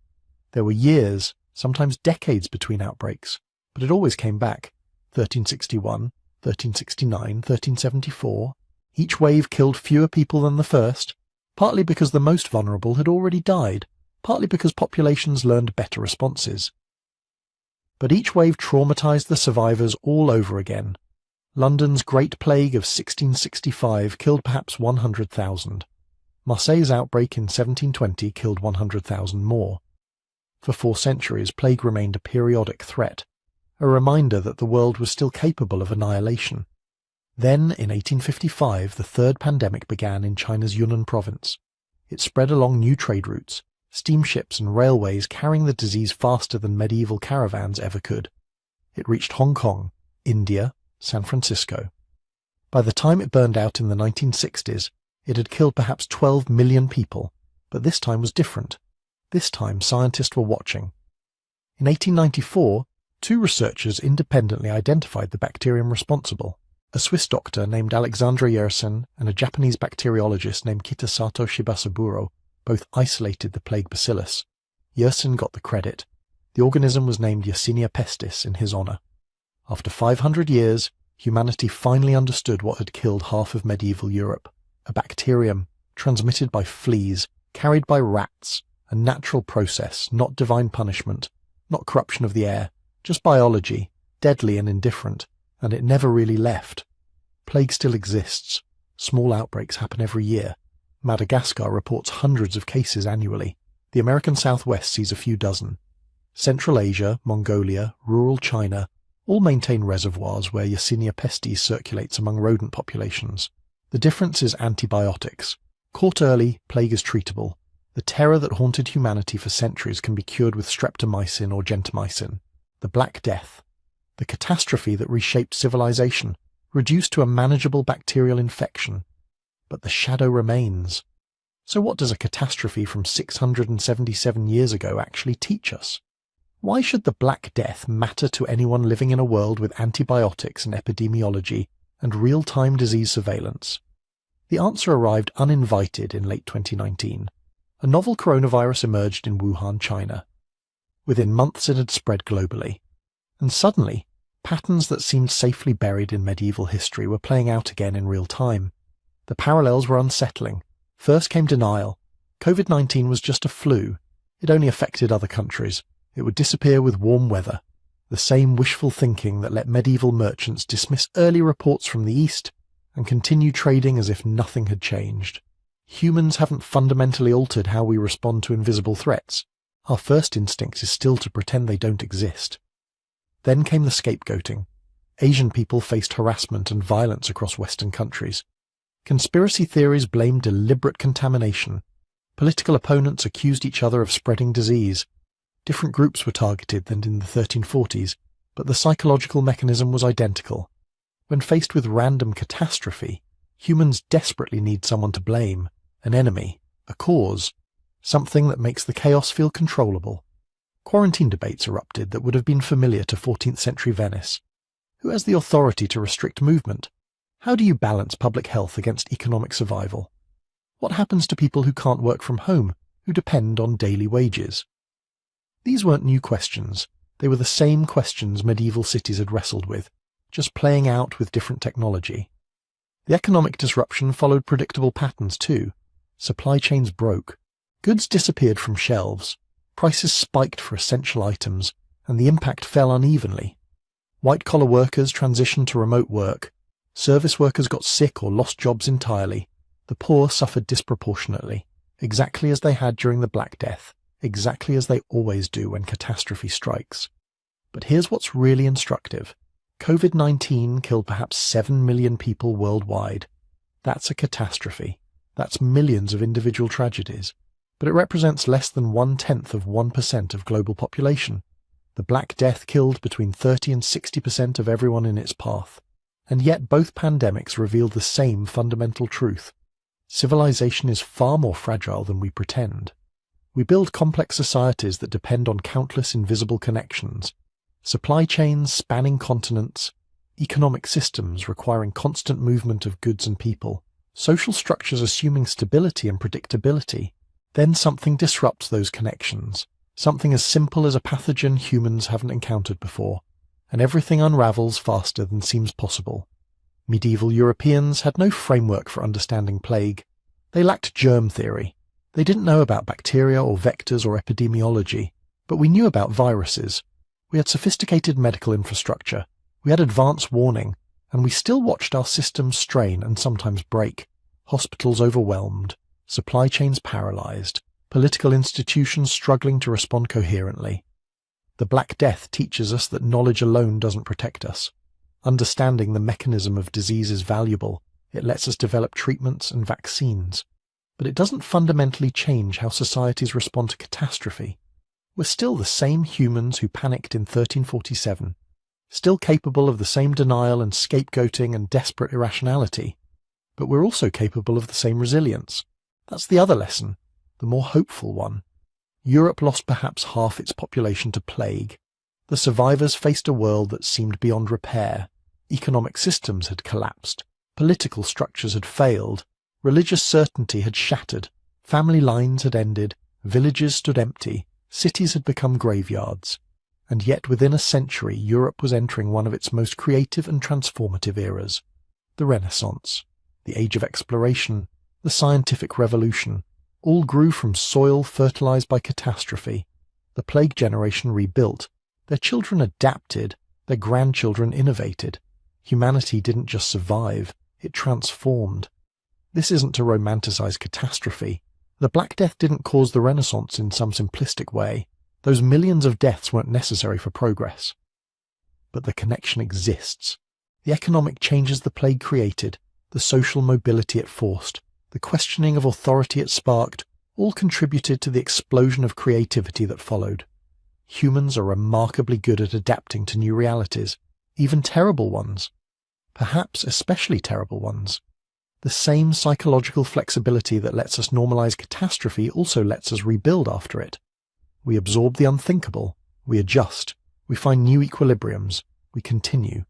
There were years, sometimes decades between outbreaks, but it always came back. 1361, 1369, 1374. Each wave killed fewer people than the first, partly because the most vulnerable had already died, partly because populations learned better responses. But each wave traumatized the survivors all over again. London's Great Plague of 1665 killed perhaps 100,000. Marseille's outbreak in 1720 killed 100,000 more. For 4 centuries, plague remained a periodic threat, a reminder that the world was still capable of annihilation. Then, in 1855, the third pandemic began in China's Yunnan province. It spread along new trade routes, steamships and railways carrying the disease faster than medieval caravans ever could. It reached Hong Kong, India, San Francisco. By the time it burned out in the 1960s, it had killed perhaps 12 million people, but this time was different. This time scientists were watching. In 1894, 2 researchers independently identified the bacterium responsible. A Swiss doctor named Alexandre Yersin and a Japanese bacteriologist named Kitasato Shibasaburo both isolated the plague bacillus. Yersin got the credit. The organism was named Yersinia pestis in his honor. After 500 years, humanity finally understood what had killed half of medieval Europe. A bacterium, transmitted by fleas, carried by rats, a natural process, not divine punishment, not corruption of the air, just biology, deadly and indifferent, and it never really left. Plague still exists. Small outbreaks happen every year. Madagascar reports hundreds of cases annually. The American Southwest sees a few dozen. Central Asia, Mongolia, rural China all maintain reservoirs where Yersinia pestis circulates among rodent populations. The difference is antibiotics. Caught early, plague is treatable. The terror that haunted humanity for centuries can be cured with streptomycin or gentamicin. The Black Death, the catastrophe that reshaped civilization, reduced to a manageable bacterial infection. But the shadow remains. So what does a catastrophe from 677 years ago actually teach us? Why should the Black Death matter to anyone living in a world with antibiotics and epidemiology and real-time disease surveillance? The answer arrived uninvited in late 2019. A novel coronavirus emerged in Wuhan, China. Within months it had spread globally. And suddenly, patterns that seemed safely buried in medieval history were playing out again in real time. The parallels were unsettling. First came denial. COVID-19 was just a flu. It only affected other countries. It would disappear with warm weather. the same wishful thinking that let medieval merchants dismiss early reports from the East and continue trading as if nothing had changed. Humans haven't fundamentally altered how we respond to invisible threats. Our first instinct is still to pretend they don't exist. Then came the scapegoating. Asian people faced harassment and violence across Western countries. Conspiracy theories blamed deliberate contamination. Political opponents accused each other of spreading disease. Different groups were targeted than in the 1340s, but the psychological mechanism was identical. When faced with random catastrophe, humans desperately need someone to blame, an enemy, a cause, something that makes the chaos feel controllable. Quarantine debates erupted that would have been familiar to 14th century Venice. Who has the authority to restrict movement? How do you balance public health against economic survival? What happens to people who can't work from home, who depend on daily wages? These weren't new questions. They were the same questions medieval cities had wrestled with, just playing out with different technology. The economic disruption followed predictable patterns too. Supply chains broke. Goods disappeared from shelves. Prices spiked for essential items, and the impact fell unevenly. White-collar workers transitioned to remote work. Service workers got sick or lost jobs entirely. The poor suffered disproportionately, exactly as they had during the Black Death, exactly as they always do when catastrophe strikes. But here's what's really instructive. COVID-19 killed perhaps 7 million people worldwide. That's a catastrophe. That's millions of individual tragedies. But it represents less than 0.1% of global population. The Black Death killed between 30 and 60% of everyone in its path. And yet both pandemics revealed the same fundamental truth. Civilization is far more fragile than we pretend. We build complex societies that depend on countless invisible connections. Supply chains spanning continents, economic systems requiring constant movement of goods and people, social structures assuming stability and predictability. Then something disrupts those connections, something as simple as a pathogen humans haven't encountered before, and everything unravels faster than seems possible. Medieval Europeans had no framework for understanding plague. They lacked germ theory. They didn't know about bacteria or vectors or epidemiology, but we knew about viruses. We had sophisticated medical infrastructure. We had advanced warning, and we still watched our systems strain and sometimes break, hospitals overwhelmed, supply chains paralyzed, political institutions struggling to respond coherently. The Black Death teaches us that knowledge alone doesn't protect us. Understanding the mechanism of disease is valuable. It lets us develop treatments and vaccines. But it doesn't fundamentally change how societies respond to catastrophe. We're still the same humans who panicked in 1347, still capable of the same denial and scapegoating and desperate irrationality. But we're also capable of the same resilience. That's the other lesson, the more hopeful one. Europe lost perhaps half its population to plague. The survivors faced a world that seemed beyond repair. Economic systems had collapsed. Political structures had failed. Religious certainty had shattered. Family lines had ended. Villages stood empty. Cities had become graveyards. And yet within a century Europe was entering one of its most creative and transformative eras. The Renaissance, the Age of Exploration, the Scientific Revolution, all grew from soil fertilized by catastrophe. The plague generation rebuilt. Their children adapted. Their grandchildren innovated. Humanity didn't just survive, it transformed. This isn't to romanticize catastrophe. The Black Death didn't cause the Renaissance in some simplistic way. Those millions of deaths weren't necessary for progress. But the connection exists. The economic changes the plague created, the social mobility it forced, the questioning of authority it sparked, all contributed to the explosion of creativity that followed. Humans are remarkably good at adapting to new realities, even terrible ones. Perhaps especially terrible ones. The same psychological flexibility that lets us normalize catastrophe also lets us rebuild after it. We absorb the unthinkable, we adjust, we find new equilibriums, we continue.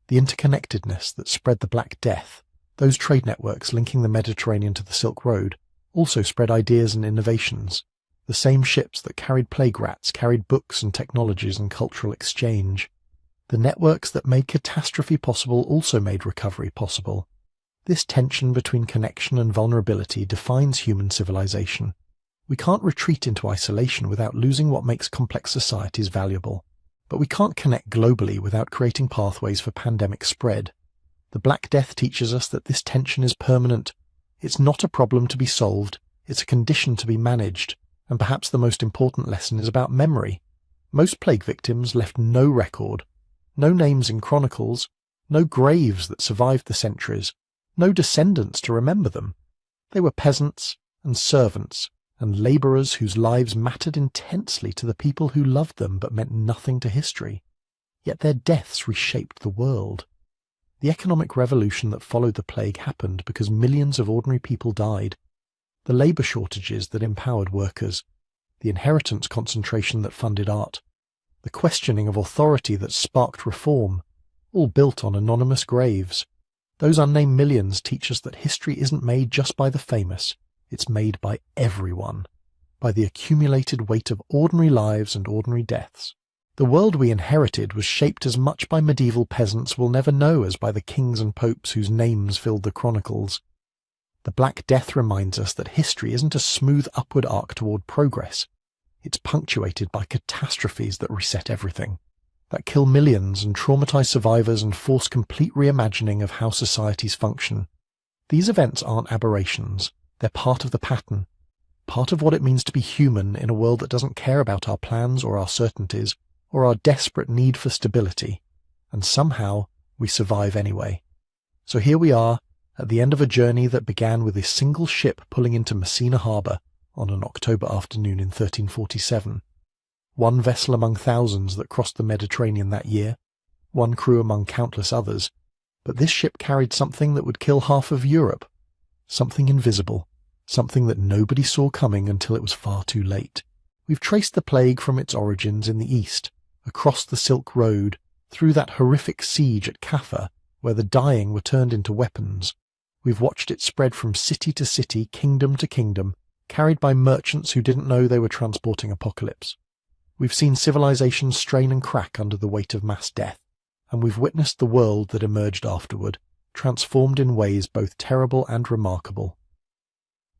The interconnectedness that spread the Black Death, those trade networks linking the Mediterranean to the Silk Road, also spread ideas and innovations. The same ships that carried plague rats carried books and technologies and cultural exchange. The networks that made catastrophe possible also made recovery possible. This tension between connection and vulnerability defines human civilization. We can't retreat into isolation without losing what makes complex societies valuable. But we can't connect globally without creating pathways for pandemic spread. The Black Death teaches us that this tension is permanent. It's not a problem to be solved, it's a condition to be managed, and perhaps the most important lesson is about memory. Most plague victims left no record, no names in chronicles, no graves that survived the centuries, no descendants to remember them. They were peasants and servants and labourers whose lives mattered intensely to the people who loved them but meant nothing to history. Yet their deaths reshaped the world. The economic revolution that followed the plague happened because millions of ordinary people died. The labour shortages that empowered workers, the inheritance concentration that funded art, the questioning of authority that sparked reform, all built on anonymous graves. Those unnamed millions teach us that history isn't made just by the famous, it's made by everyone, by the accumulated weight of ordinary lives and ordinary deaths. The world we inherited was shaped as much by medieval peasants we'll never know as by the kings and popes whose names filled the chronicles. The Black Death reminds us that history isn't a smooth upward arc toward progress. It's punctuated by catastrophes that reset everything, that kill millions and traumatize survivors and force complete reimagining of how societies function. These events aren't aberrations. They're part of the pattern, part of what it means to be human in a world that doesn't care about our plans or our certainties, or our desperate need for stability, and somehow we survive anyway. So here we are, at the end of a journey that began with a single ship pulling into Messina harbour on an October afternoon in 1347. One vessel among thousands that crossed the Mediterranean that year, one crew among countless others, but this ship carried something that would kill half of Europe, something invisible, something that nobody saw coming until it was far too late. We've traced the plague from its origins in the east, across the Silk Road, through that horrific siege at Kaffa, where the dying were turned into weapons. We've watched it spread from city to city, kingdom to kingdom, carried by merchants who didn't know they were transporting apocalypse. We've seen civilizations strain and crack under the weight of mass death, and we've witnessed the world that emerged afterward, transformed in ways both terrible and remarkable.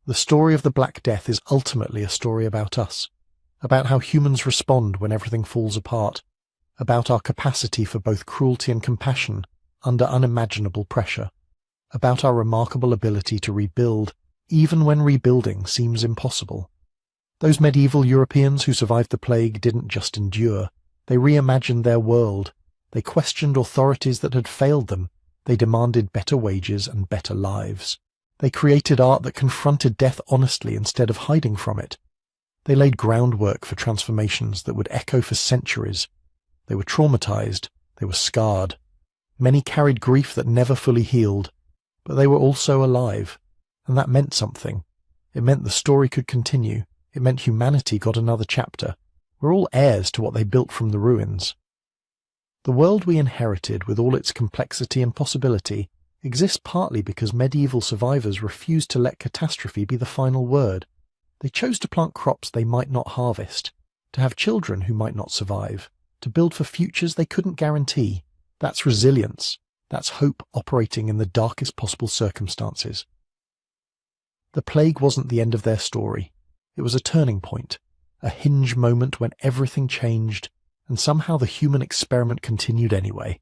The story of the Black Death is ultimately a story about us, about how humans respond when everything falls apart, about our capacity for both cruelty and compassion under unimaginable pressure, about our remarkable ability to rebuild even when rebuilding seems impossible. Those medieval Europeans who survived the plague didn't just endure, they reimagined their world, they questioned authorities that had failed them, they demanded better wages and better lives. They created art that confronted death honestly instead of hiding from it. They laid groundwork for transformations that would echo for centuries. They were traumatized, they were scarred. Many carried grief that never fully healed, but they were also alive, and that meant something. It meant the story could continue. It meant humanity got another chapter. We're all heirs to what they built from the ruins. The world we inherited, with all its complexity and possibility, exists partly because medieval survivors refused to let catastrophe be the final word. They chose to plant crops they might not harvest, to have children who might not survive, to build for futures they couldn't guarantee. That's resilience. That's hope operating in the darkest possible circumstances. The plague wasn't the end of their story. It was a turning point, a hinge moment when everything changed, and somehow the human experiment continued anyway.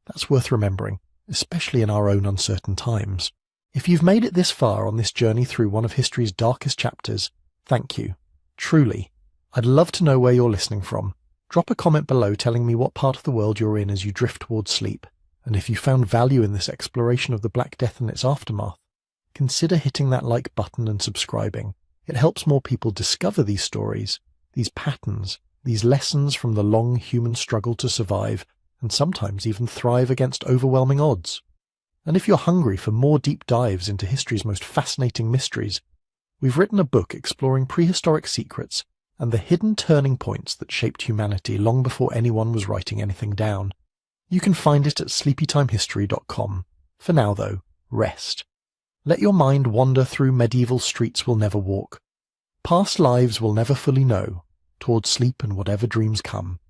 That's worth remembering, especially in our own uncertain times. If you've made it this far on this journey through one of history's darkest chapters, thank you. Truly. I'd love to know where you're listening from. Drop a comment below telling me what part of the world you're in as you drift towards sleep, and if you found value in this exploration of the Black Death and its aftermath, consider hitting that like button and subscribing. It helps more people discover these stories, these patterns, these lessons from the long human struggle to survive, and sometimes even thrive against overwhelming odds. And if you're hungry for more deep dives into history's most fascinating mysteries, we've written a book exploring prehistoric secrets and the hidden turning points that shaped humanity long before anyone was writing anything down. You can find it at sleepytimehistory.com. For now, though, rest. Let your mind wander through medieval streets we'll never walk, past lives we'll never fully know, towards sleep and whatever dreams come.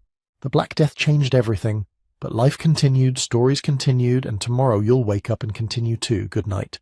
The Black Death changed everything, but life continued, stories continued, and tomorrow you'll wake up and continue too. Good night.